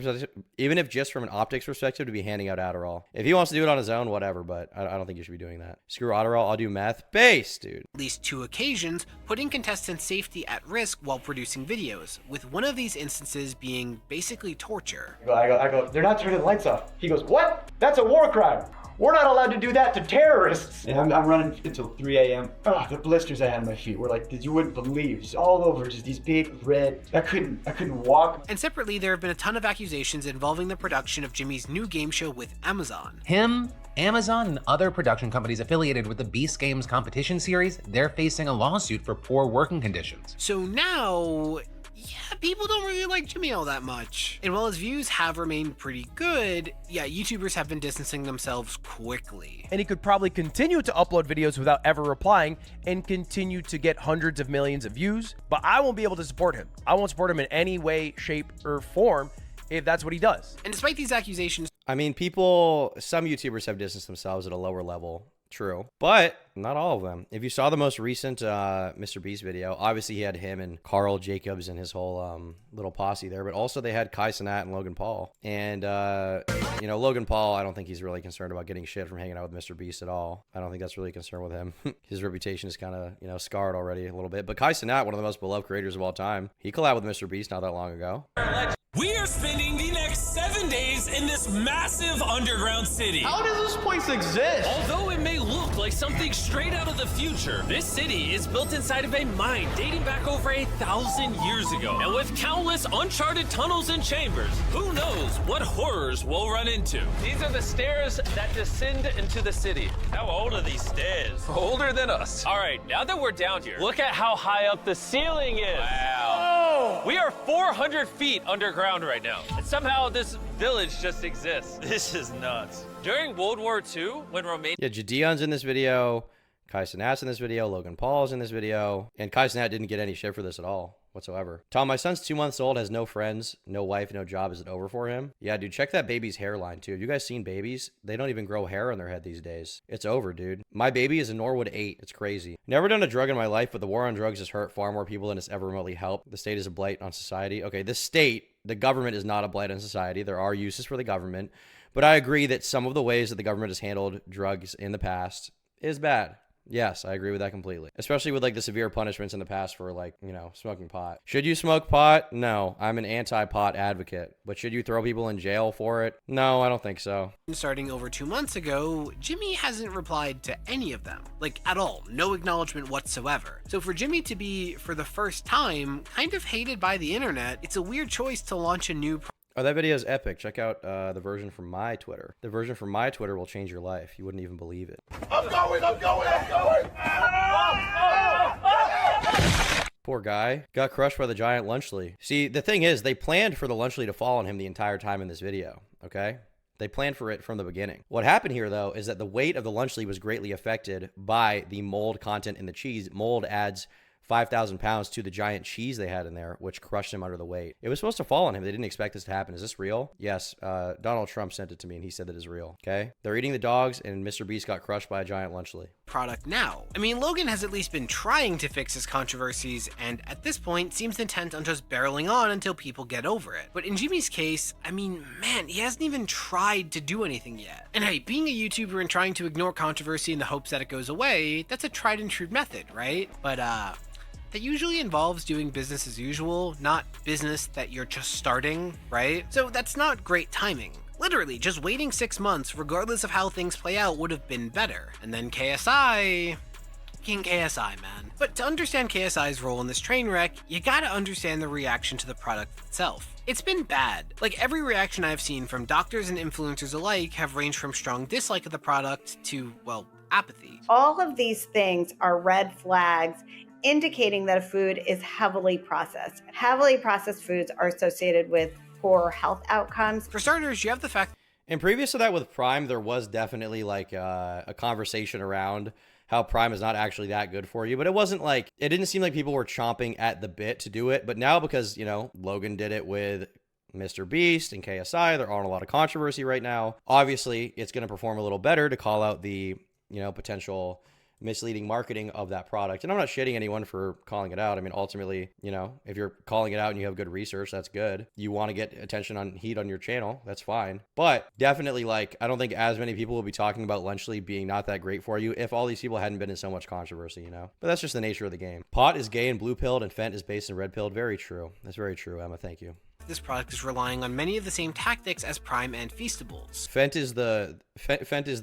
perspective, to be handing out Adderall. If he wants to do it on his own, whatever. But I don't think you should be doing that. Screw Adderall. I'll do meth. Base, dude. At least 2 occasions, putting contestants' safety at risk while producing videos, with one of these instances being basically torture. I go, they're not turning the lights off. He goes, what? That's a war crime. We're not allowed to do that to terrorists. And I'm running until 3 a.m. Oh, the blisters I had on my feet were like, you wouldn't believe, just all over, just these big red. I couldn't walk. And separately, there have been a ton of accusations involving the production of Jimmy's new game show with Amazon. Him, Amazon, and other production companies affiliated with the Beast Games competition series, they're facing a lawsuit for poor working conditions. So now, yeah, people don't really like Jimmy all that much. And while his views have remained pretty good, yeah, YouTubers have been distancing themselves quickly. And he could probably continue to upload videos without ever replying and continue to get hundreds of millions of views, but I won't be able to support him. I won't support him in any way, shape, or form if that's what he does. And despite these accusations, I mean, some YouTubers have distanced themselves at a lower level. True, but not all of them. If you saw the most recent MrBeast video, obviously he had him and Carl Jacobs and his whole little posse there, but also they had Kai Cenat and Logan Paul. And, you know, Logan Paul, I don't think he's really concerned about getting shit from hanging out with MrBeast at all. I don't think that's really a concern with him. His reputation is kind of, you know, scarred already a little bit. But Kai Cenat, one of the most beloved creators of all time, he collabed with MrBeast not that long ago. We are spending the next 7 days in this massive underground city. How does this place exist? Although it may look like something straight out of the future, this city is built inside of a mine dating back over 1,000 years ago. And with countless uncharted tunnels and chambers, who knows what horrors we'll run into. These are the stairs that descend into the city. How old are these stairs? Older than us. All right, now that we're down here, look at how high up the ceiling is. Wow. We are 400 feet underground right now, and somehow this village just exists. This is nuts. During World War II, when Romania... Yeah, Jadion's in this video, Kai Cenat's in this video, Logan Paul's in this video, and Kai Cenat didn't get any shit for this at all whatsoever. Tom, my son's 2 months old, has no friends, no wife, no job. Is it over for him? Yeah, dude, check that baby's hairline, too. Have you guys seen babies? They don't even grow hair on their head these days. It's over, dude. My baby is a Norwood 8. It's crazy. Never done a drug in my life, but the war on drugs has hurt far more people than it's ever remotely helped. The state is a blight on society. Okay, this state, the government is not a blight on society. There are uses for the government. But I agree that some of the ways that the government has handled drugs in the past is bad. Yes, I agree with that completely. Especially with like the severe punishments in the past for like, you know, smoking pot. Should you smoke pot? No, I'm an anti-pot advocate. But should you throw people in jail for it? No, I don't think so. Starting over 2 months ago, Jimmy hasn't replied to any of them. Like, at all. No acknowledgement whatsoever. So for Jimmy to be, for the first time, kind of hated by the internet, it's a weird choice to launch a new Oh, that video is epic. Check out the version from my Twitter. The version from my Twitter will change your life. You wouldn't even believe it. I'm going! Poor guy. Got crushed by the giant Lunchley. See, the thing is, they planned for the Lunchley to fall on him the entire time in this video, okay? They planned for it from the beginning. What happened here, though, is that the weight of the Lunchley was greatly affected by the mold content in the cheese. Mold adds 5,000 pounds to the giant cheese they had in there, which crushed him under the weight. It was supposed to fall on him. They didn't expect this to happen. Is this real? Yes. Donald Trump sent it to me, and he said that is real. Okay? They're eating the dogs, and MrBeast got crushed by a giant Lunchley. Product now. I mean, Logan has at least been trying to fix his controversies, and at this point seems intent on just barreling on until people get over it. But in Jimmy's case, I mean, man, he hasn't even tried to do anything yet. And hey, being a YouTuber and trying to ignore controversy in the hopes that it goes away, that's a tried and true method, right? But that usually involves doing business as usual, not business that you're just starting, right? So that's not great timing. Literally, just waiting 6 months, regardless of how things play out, would have been better. And then KSI... King KSI, man. But to understand KSI's role in this train wreck, you gotta understand the reaction to the product itself. It's been bad. Like, every reaction I've seen from doctors and influencers alike have ranged from strong dislike of the product to, well, apathy. All of these things are red flags indicating that a food is heavily processed. Heavily processed foods are associated with poor health outcomes. For starters, you have the fact... And previous to that with Prime, there was definitely like a conversation around how Prime is not actually that good for you. But it wasn't like... It didn't seem like people were chomping at the bit to do it. But now because, you know, Logan did it with MrBeast and KSI, they're on a lot of controversy right now. Obviously, it's going to perform a little better to call out the, you know, potential misleading marketing of that product. And I'm not shitting anyone for calling it out. I mean, ultimately, you know, if you're calling it out and you have good research, that's good. You want to get attention on heat on your channel, that's fine. But definitely, like, I don't think as many people will be talking about Lunchley being not that great for you if all these people hadn't been in so much controversy, you know? But that's just the nature of the game. Pot is gay and blue-pilled, and Fent is based in red-pilled. Very true. That's very true, Emma. Thank you. This product is relying on many of the same tactics as Prime and Feastables. Fent is the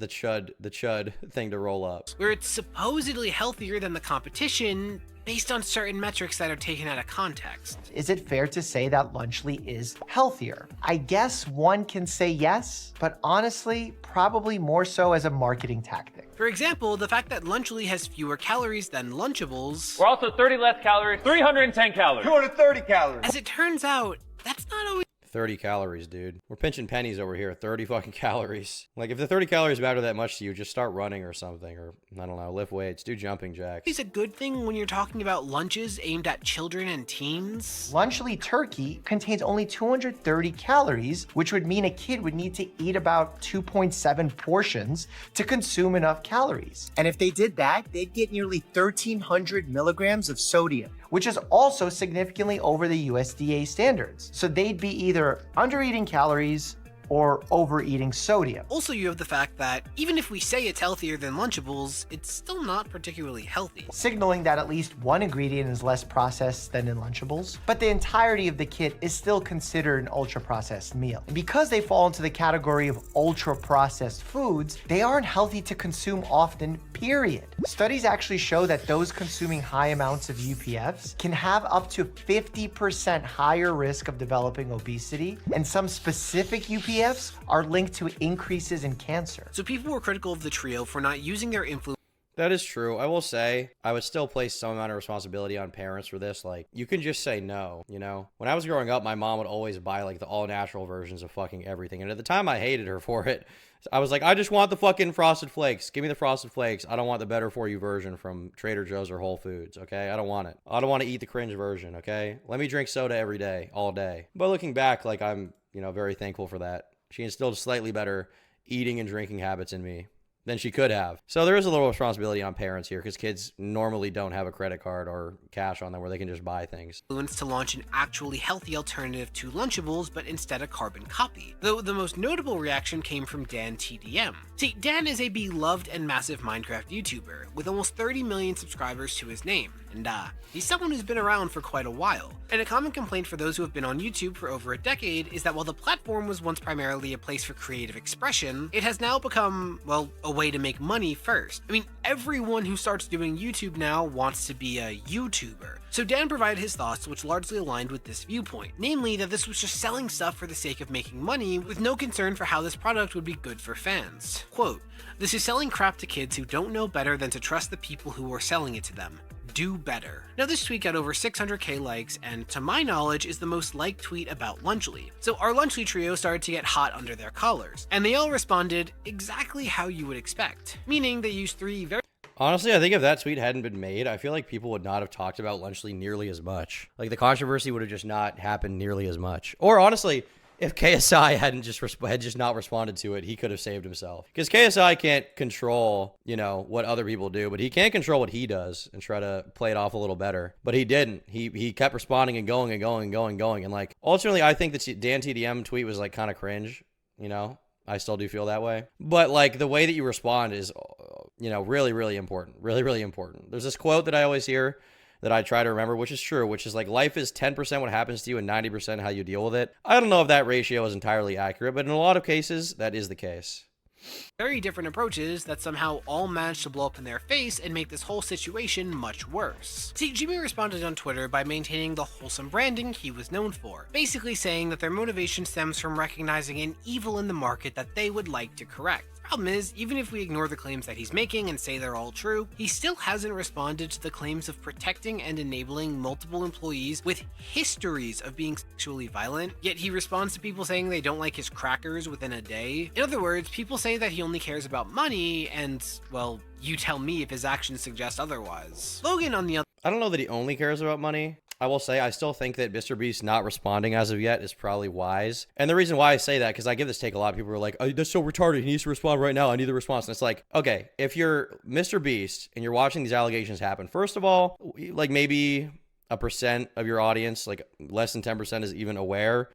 chud thing to roll up. Where it's supposedly healthier than the competition based on certain metrics that are taken out of context. Is it fair to say that Lunchley is healthier? I guess one can say yes, but honestly, probably more so as a marketing tactic. For example, the fact that Lunchley has fewer calories than Lunchables. We're also 30 less calories, 310 calories. 230 calories. As it turns out, that's not always 30 calories, dude. We're pinching pennies over here. 30 fucking calories. Like, if the 30 calories matter that much to you, just start running or something. Or, I don't know, lift weights, do jumping jacks. It's a good thing when you're talking about lunches aimed at children and teens. Lunchley turkey contains only 230 calories, which would mean a kid would need to eat about 2.7 portions to consume enough calories. And if they did that, they'd get nearly 1,300 milligrams of sodium, which is also significantly over the USDA standards. So they'd be either under-eating calories or overeating sodium. Also, you have the fact that even if we say it's healthier than Lunchables, it's still not particularly healthy. Signaling that at least one ingredient is less processed than in Lunchables, but the entirety of the kit is still considered an ultra-processed meal. And because they fall into the category of ultra-processed foods, they aren't healthy to consume often, period. Studies actually show that those consuming high amounts of UPFs can have up to 50% higher risk of developing obesity, and some specific UPFs are linked to increases in cancer. So people were critical of the trio for not using their influence. That is true. I will say, I would still place some amount of responsibility on parents for this. Like, you can just say no, you know? When I was growing up, my mom would always buy, like, the all-natural versions of fucking everything. And at the time, I hated her for it. I was like, I just want the fucking Frosted Flakes. Give me the Frosted Flakes. I don't want the better-for-you version from Trader Joe's or Whole Foods, okay? I don't want it. I don't want to eat the cringe version, okay? Let me drink soda every day, all day. But looking back, like, I'm, you know, very thankful for that. She instilled slightly better eating and drinking habits in me. than she could have. So there is a little responsibility on parents here because kids normally don't have a credit card or cash on them where they can just buy things. To launch an actually healthy alternative to Lunchables, but instead a carbon copy. Though the most notable reaction came from DanTDM. See, Dan is a beloved and massive Minecraft YouTuber with almost 30 million subscribers to his name. And he's someone who's been around for quite a while. And a common complaint for those who have been on YouTube for over a decade is that while the platform was once primarily a place for creative expression, it has now become, well, a way to make money first. I mean, everyone who starts doing YouTube now wants to be a YouTuber. So Dan provided his thoughts, which largely aligned with this viewpoint, namely that this was just selling stuff for the sake of making money with no concern for how this product would be good for fans. Quote, "This is selling crap to kids who don't know better than to trust the people who are selling it to them. Do better." Now this tweet got over 600k likes and to my knowledge is the most liked tweet about Lunchly. So our Lunchly trio started to get hot under their collars and they all responded exactly how you would expect, meaning they used three very Honestly, I think if that tweet hadn't been made, I feel like people would not have talked about Lunchly nearly as much. Like the controversy would have just not happened nearly as much. Or honestly, if KSI had just not responded to it, he could have saved himself. Because KSI can't control, you know, what other people do, but he can control what he does and try to play it off a little better. But he didn't. He kept responding and going and going and going and going. And like ultimately, I think that DanTDM tweet was like kind of cringe, you know. I still do feel that way. But like the way that you respond is, you know, really, really important. Really, really important. There's this quote that I always hear that I try to remember, which is true, which is like life is 10% what happens to you and 90% how you deal with it. I don't know if that ratio is entirely accurate, but in a lot of cases, that is the case. Very different approaches that somehow all managed to blow up in their face and make this whole situation much worse. See, Jimmy responded on Twitter by maintaining the wholesome branding he was known for, basically saying that their motivation stems from recognizing an evil in the market that they would like to correct. Problem is, even if we ignore the claims that he's making and say they're all true, he still hasn't responded to the claims of protecting and enabling multiple employees with histories of being sexually violent, yet he responds to people saying they don't like his crackers within a day. In other words, people say that he only cares about money and, well, you tell me if his actions suggest otherwise. Logan, on the other I don't know that he only cares about money. I will say I still think that MrBeast not responding as of yet is probably wise. And the reason why I say that, because I give this take a lot of people are like, oh, that's so retarded. He needs to respond right now. I need the response. And it's like, okay, if you're MrBeast and you're watching these allegations happen, first of all, like maybe a percent of your audience, like less than 10% is even aware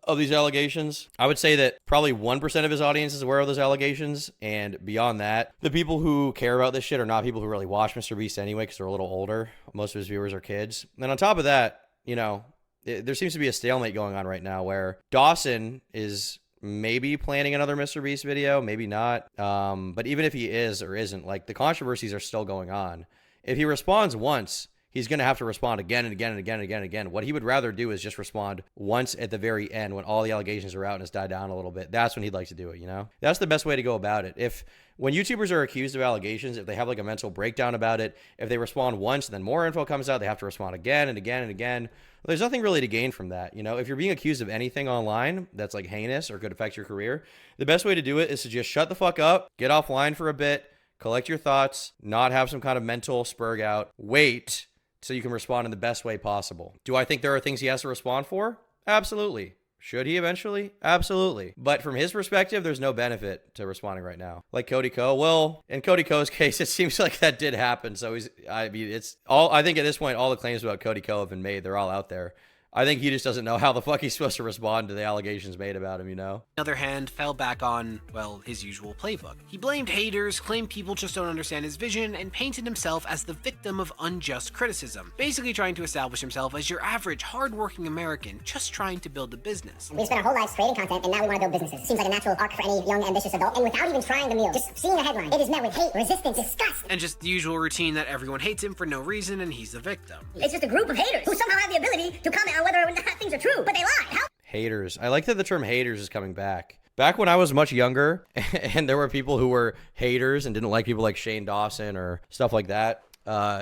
of these allegations. I would say that probably 1% of his audience is aware of those allegations. And beyond that, the people who care about this shit are not people who really watch MrBeast anyway, because they're a little older. Most of his viewers are kids. And on top of that, you know, there seems to be a stalemate going on right now where Dawson is maybe planning another MrBeast video, maybe not. But even if he is or isn't, like the controversies are still going on. If he responds once, he's going to have to respond again and again and again and again and again. What he would rather do is just respond once at the very end when all the allegations are out and it's died down a little bit. That's when he'd like to do it, you know? That's the best way to go about it. When YouTubers are accused of allegations, if they have like a mental breakdown about it, if they respond once and then more info comes out, they have to respond again and again and again. There's nothing really to gain from that. You know, if you're being accused of anything online that's like heinous or could affect your career, the best way to do it is to just shut the fuck up, get offline for a bit, collect your thoughts, not have some kind of mental spurg out, wait, so you can respond in the best way possible. Do I think there are things he has to respond for? Absolutely. Should he eventually? Absolutely. But from his perspective, there's no benefit to responding right now. Like Cody Ko, well, in Cody Ko's case, it seems like that did happen. So I think at this point, all the claims about Cody Ko have been made. They're all out there. I think he just doesn't know how the fuck he's supposed to respond to the allegations made about him, you know? On the other hand, fell back on, well, his usual playbook. He blamed haters, claimed people just don't understand his vision, and painted himself as the victim of unjust criticism, basically trying to establish himself as your average, hardworking American just trying to build a business. We spent our whole lives creating content, and now we want to build businesses. Seems like a natural arc for any young, ambitious adult, and without even trying the meal, just seeing a headline, it is met with hate, resistance, disgust. And just the usual routine that everyone hates him for no reason, and he's the victim. It's just a group of haters who somehow have the ability to comment on whether or not things are true, but they lie. How? Haters. I like that the term haters is coming back. Back when I was much younger and there were people who were haters and didn't like people like Shane Dawson or stuff like that,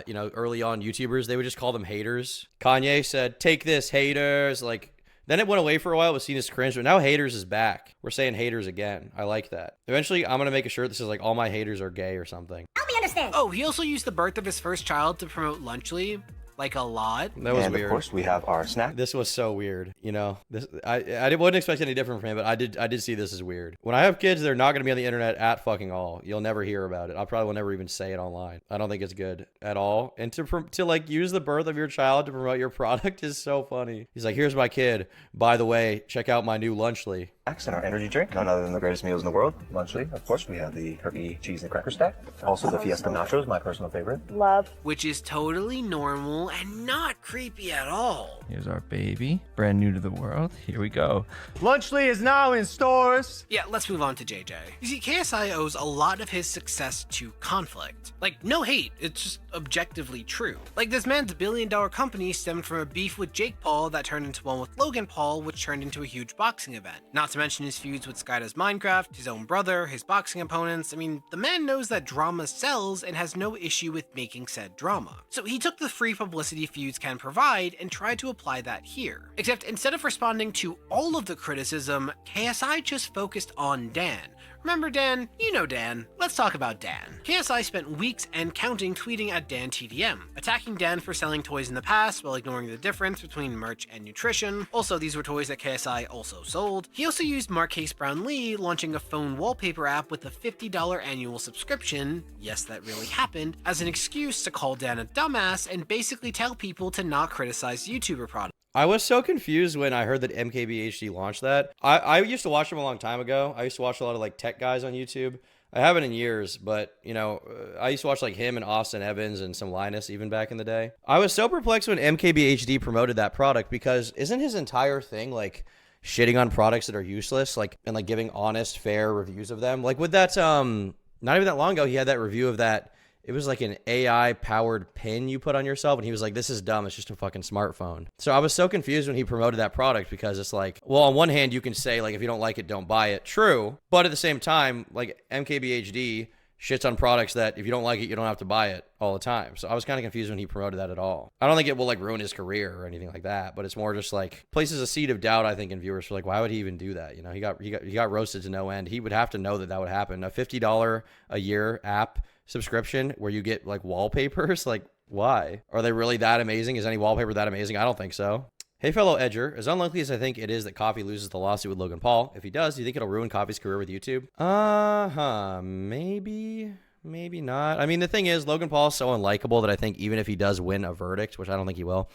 you know, early on YouTubers, they would just call them haters. Kanye said, take this, haters. Like, then it went away for a while. It was seen as cringe, but now haters is back. We're saying haters again. I like that. Eventually, I'm going to make a shirt that says like, all my haters are gay or something. Help me understand. Oh, he also used the birth of his first child to promote Lunchly. Like a lot. That was and weird. Of course, we have our snack. This was so weird. You know, this I wouldn't expect any different from him, but I did see this as weird. When I have kids, they're not going to be on the internet at fucking all. You'll never hear about it. I probably will never even say it online. I don't think it's good at all. And to like use the birth of your child to promote your product is so funny. He's like, here's my kid. By the way, check out my new Lunchly. And our energy drink, none other than the greatest meals in the world. Lunchly, of course, we have the turkey, cheese, and cracker stack. Also the Fiesta nachos, my personal favorite. Love. Which is totally normal and not creepy at all. Here's our baby, brand new to the world. Here we go. Lunchly is now in stores. Yeah, let's move on to JJ. You see, KSI owes a lot of his success to conflict. Like, no hate, it's just objectively true. Like, this man's billion-dollar company stemmed from a beef with Jake Paul that turned into one with Logan Paul, which turned into a huge boxing event. Not to mention his feuds with Skydoes Minecraft, his own brother, his boxing opponents. I mean, the man knows that drama sells and has no issue with making said drama. So he took the free publicity feuds can provide and tried to apply that here. Except instead of responding to all of the criticism, KSI just focused on Dan. Remember Dan? You know Dan. Let's talk about Dan. KSI spent weeks and counting tweeting at DanTDM, attacking Dan for selling toys in the past while ignoring the difference between merch and nutrition. Also, these were toys that KSI also sold. He also used Marquise Brownlee launching a phone wallpaper app with a $50 annual subscription, yes that really happened, as an excuse to call Dan a dumbass and basically tell people to not criticize YouTuber products. I was so confused when I heard that MKBHD launched that. I used to watch him a long time ago. I used to watch a lot of like tech guys on YouTube. I haven't in years, but you know, I used to watch like him and Austin Evans and some Linus even back in the day. I was so perplexed when MKBHD promoted that product because isn't his entire thing like shitting on products that are useless, like and like giving honest, fair reviews of them? Like with that, not even that long ago, he had that review of that. It was like an AI-powered pin you put on yourself, and he was like, this is dumb, it's just a fucking smartphone. So I was so confused when he promoted that product because it's like, well, on one hand, you can say, like, if you don't like it, don't buy it. True. But at the same time, like, MKBHD shits on products that if you don't like it, you don't have to buy it all the time. So I was kind of confused when he promoted that at all. I don't think it will, like, ruin his career or anything like that, but it's more just, like, places a seed of doubt, I think, in viewers for, like, why would he even do that? You know, he got roasted to no end. He would have to know that that would happen. A $50 a year app subscription where you get like wallpapers, like why? Are they really that amazing? Is any wallpaper that amazing? I don't think so. Hey fellow Edger, as unlikely as I think it is that Coffee loses the lawsuit with Logan Paul, if he does, do you think it'll ruin Coffee's career with YouTube? Maybe not. I mean, the thing is, Logan Paul is so unlikable that I think even if he does win a verdict, which I don't think he will,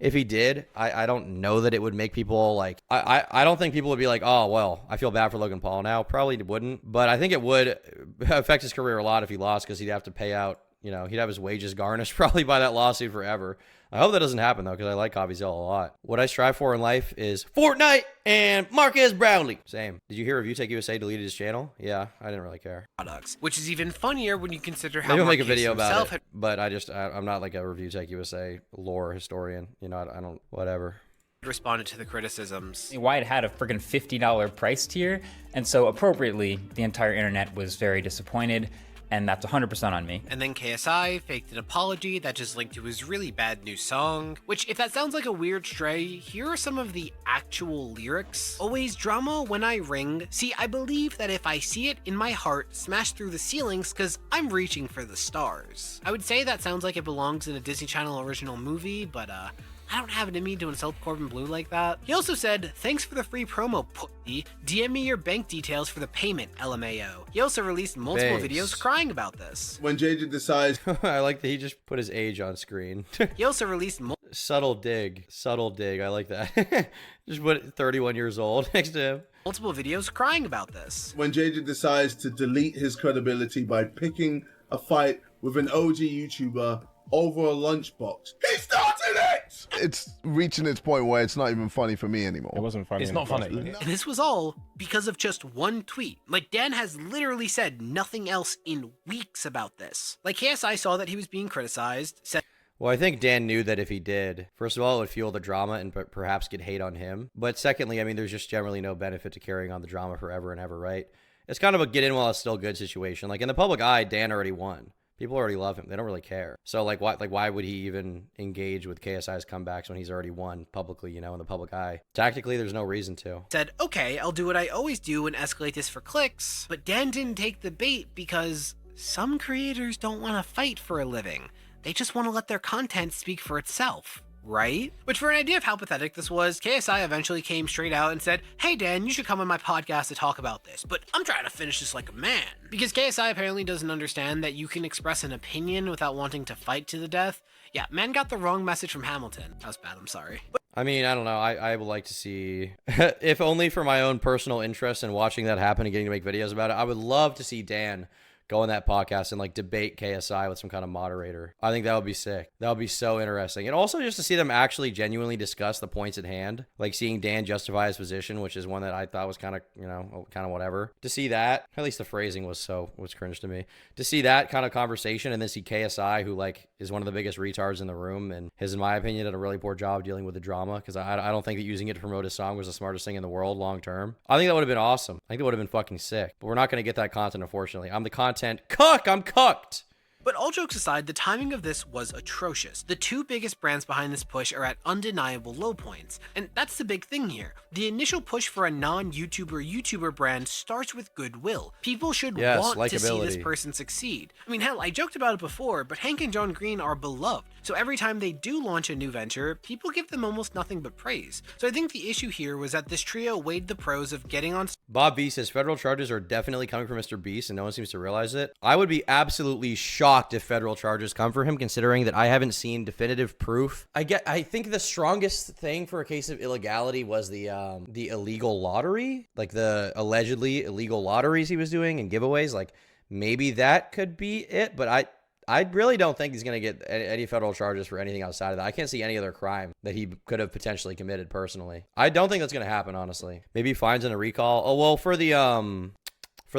if he did, I don't know that it would make people like, I don't think people would be like, oh, well, I feel bad for Logan Paul now. Probably wouldn't, but I think it would affect his career a lot if he lost because he'd have to pay out, you know, he'd have his wages garnished probably by that lawsuit forever. I hope that doesn't happen, though, because I like Coffee's a lot. What I strive for in life is Fortnite and Marquez Brownlee. Same. Did you hear Review Tech USA deleted his channel? Yeah, I didn't really care. Products, which is even funnier when you consider how Maybe I'll make a Marquez video about himself it, but I'm not like a Review Tech USA lore historian. You know, I don't, whatever. Responded to the criticisms. Why it had a freaking $50 price tier, and so appropriately, the entire internet was very disappointed. And that's 100% on me. And then KSI faked an apology that just linked to his really bad new song, which if that sounds like a weird stray, here are some of the actual lyrics. Always drama when I ring. See, I believe that if I see it in my heart, smash through the ceilings cause I'm reaching for the stars. I would say that sounds like it belongs in a Disney Channel original movie, but I don't have it in me to insult Corbin Blue like that. He also said, thanks for the free promo, pussy. DM me your bank details for the payment, LMAO. He also released multiple videos crying about this. When JJ decides... I like that he just put his age on screen. He also released... Subtle dig. I like that. Just put 31 years old next to him. Multiple videos crying about this. When JJ decides to delete his credibility by picking a fight with an OG YouTuber over a lunchbox. He started it! It's reaching its point where it's not even funny for me anymore. It wasn't funny. It's not funny. And this was all because of just one tweet. Like, Dan has literally said nothing else in weeks about this. Like, KSI saw that he was being criticized, said... Well, I think Dan knew that if he did, first of all, it would fuel the drama and perhaps get hate on him. But secondly, I mean, there's just generally no benefit to carrying on the drama forever and ever, right? It's kind of a get in while it's still good situation. Like, in the public eye, Dan already won. People already love him. They don't really care. So, like, why would he even engage with KSI's comebacks when he's already won publicly, you know, in the public eye? Tactically, there's no reason to. Said, okay, I'll do what I always do and escalate this for clicks. But Dan didn't take the bait because some creators don't want to fight for a living. They just want to let their content speak for itself. Right? Which, for an idea of how pathetic this was, KSI eventually came straight out and said, "Hey Dan, you should come on my podcast to talk about this, but I'm trying to finish this like a man." Because KSI apparently doesn't understand that you can express an opinion without wanting to fight to the death. Yeah, man got the wrong message from Hamilton. That was bad, I'm sorry. I mean, I don't know. I would like to see, if only for my own personal interest in watching that happen and getting to make videos about it, I would love to see Dan go on that podcast and like debate KSI with some kind of moderator. I think that would be sick. That would be so interesting. And also just to see them actually genuinely discuss the points at hand, like seeing Dan justify his position, which is one that I thought was kind of, you know, kind of whatever. To see that, at least the phrasing was cringe to me. To see that kind of conversation and then see KSI, who like is one of the biggest retards in the room and has, in my opinion, done a really poor job dealing with the drama, because I don't think that using it to promote his song was the smartest thing in the world long term. I think that would have been awesome. I think that would have been fucking sick. But we're not going to get that content, unfortunately. I'm the content cuck. I'm cucked. But all jokes aside, the timing of this was atrocious. The two biggest brands behind this push are at undeniable low points. And that's the big thing here. The initial push for a non-YouTuber brand starts with goodwill. People should want to see this person succeed. I mean, hell, I joked about it before, but Hank and John Green are beloved. So every time they do launch a new venture, people give them almost nothing but praise. So I think the issue here was that this trio weighed the pros of getting on... Bob B says federal charges are definitely coming from MrBeast and no one seems to realize it. I would be absolutely shocked if federal charges come for him, considering that I haven't seen definitive proof. I think the strongest thing for a case of illegality was the illegal lottery, like the allegedly illegal lotteries he was doing and giveaways. Like maybe that could be it, but I really don't think he's going to get any federal charges for anything outside of that. I can't see any other crime that he could have potentially committed personally. I don't think that's going to happen, honestly. Maybe fines and a recall. Oh, well, for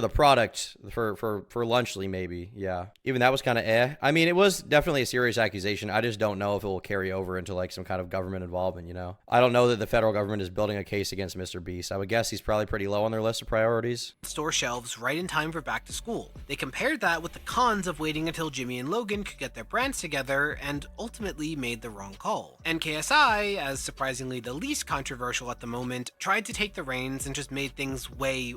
the product, for Lunchly, maybe. Yeah. Even that was kind of eh. I mean, it was definitely a serious accusation. I just don't know if it will carry over into like some kind of government involvement, you know? I don't know that the federal government is building a case against MrBeast. I would guess he's probably pretty low on their list of priorities. Store shelves right in time for back to school. They compared that with the cons of waiting until Jimmy and Logan could get their brands together and ultimately made the wrong call. And KSI, as surprisingly the least controversial at the moment, tried to take the reins and just made things way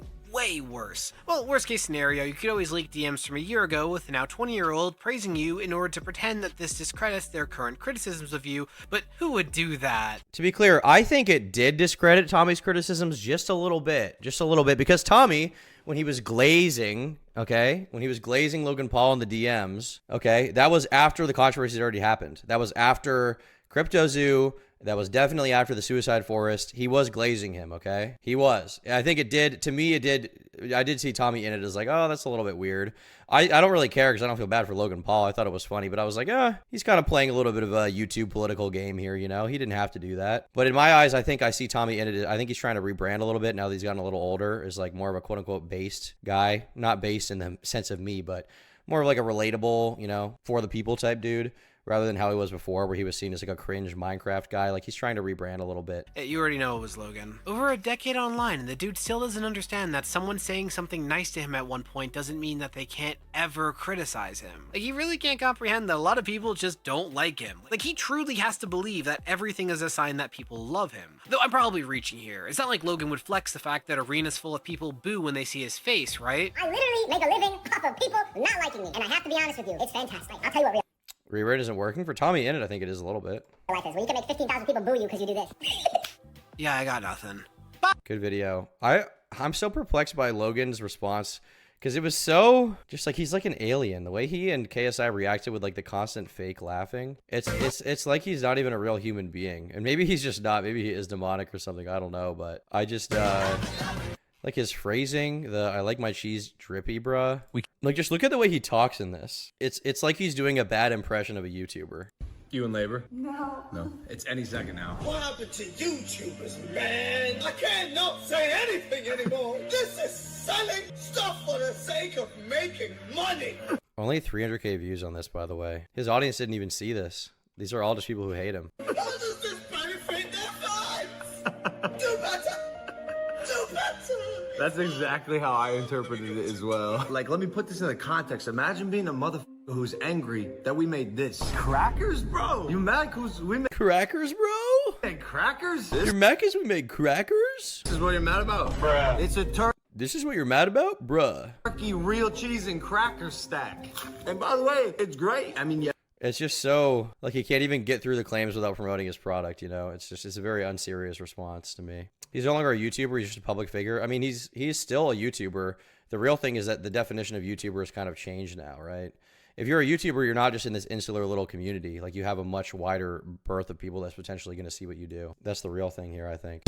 worse. Well, worst case scenario, you could always leak DMs from a year ago with a now 20-year-old praising you in order to pretend that this discredits their current criticisms of you, but who would do that? To be clear, I think it did discredit Tommy's criticisms just a little bit, because Tommy, when he was glazing, okay, when he was glazing Logan Paul in the DMs, okay, that was after the controversy had already happened. That was after CryptoZoo. That was definitely after the Suicide Forest. He was glazing him, okay? He was. I think it did. To me, it did. I did see Tommy in it as like, oh, that's a little bit weird. I don't really care because I don't feel bad for Logan Paul. I thought it was funny, but I was like, he's kind of playing a little bit of a YouTube political game here, you know? He didn't have to do that. But in my eyes, I think I see Tommy in it. I think he's trying to rebrand a little bit now that he's gotten a little older, is like more of a quote-unquote based guy. Not based in the sense of me, but more of like a relatable, you know, for the people type dude, rather than how he was before, where he was seen as like a cringe Minecraft guy. Like, he's trying to rebrand a little bit. You already know it was Logan. Over a decade online, and the dude still doesn't understand that someone saying something nice to him at one point doesn't mean that they can't ever criticize him. Like, he really can't comprehend that a lot of people just don't like him. Like, he truly has to believe that everything is a sign that people love him. Though I'm probably reaching here. It's not like Logan would flex the fact that arenas full of people boo when they see his face, right? I literally make a living off of people not liking me, and I have to be honest with you, it's fantastic. I'll tell you what, Rewrite isn't working for Tommy in it. I think it is a little bit. like this, where you can make 15,000 people boo you because you do this. Yeah, I got nothing. Good video. I'm so perplexed by Logan's response, because it was so just like he's like an alien. The way he and KSI reacted with like the constant fake laughing, it's like he's not even a real human being. And maybe he's just not. Maybe he is demonic or something. I don't know. But I just like his phrasing, I like my cheese drippy, bruh. Like, just look at the way he talks in this. It's like he's doing a bad impression of a YouTuber. You in labor? No. No. It's any second now. What happened to YouTubers, man? I can't not say anything anymore. This is selling stuff for the sake of making money. Only 300k views on this, by the way. His audience didn't even see this. These are all just people who hate him. How does this benefit their lives? Do better. Do better. That's exactly how I interpreted it as well. Like, let me put this in the context. Imagine being a motherfucker who's angry that we made this. Crackers, bro? You mad because we made crackers, bro? Made crackers? You're mad because we made crackers? This is what you're mad about? Bruh. It's a This is what you're mad about? Bruh. Turkey real cheese and cracker stack. And by the way, it's great. I mean, yeah. It's just so, like, he can't even get through the claims without promoting his product, you know? It's a very unserious response to me. He's no longer a YouTuber, he's just a public figure. I mean, he's still a YouTuber. The real thing is that the definition of YouTuber has kind of changed now, right? If you're a YouTuber, you're not just in this insular little community. Like, you have a much wider berth of people that's potentially going to see what you do. That's the real thing here, I think.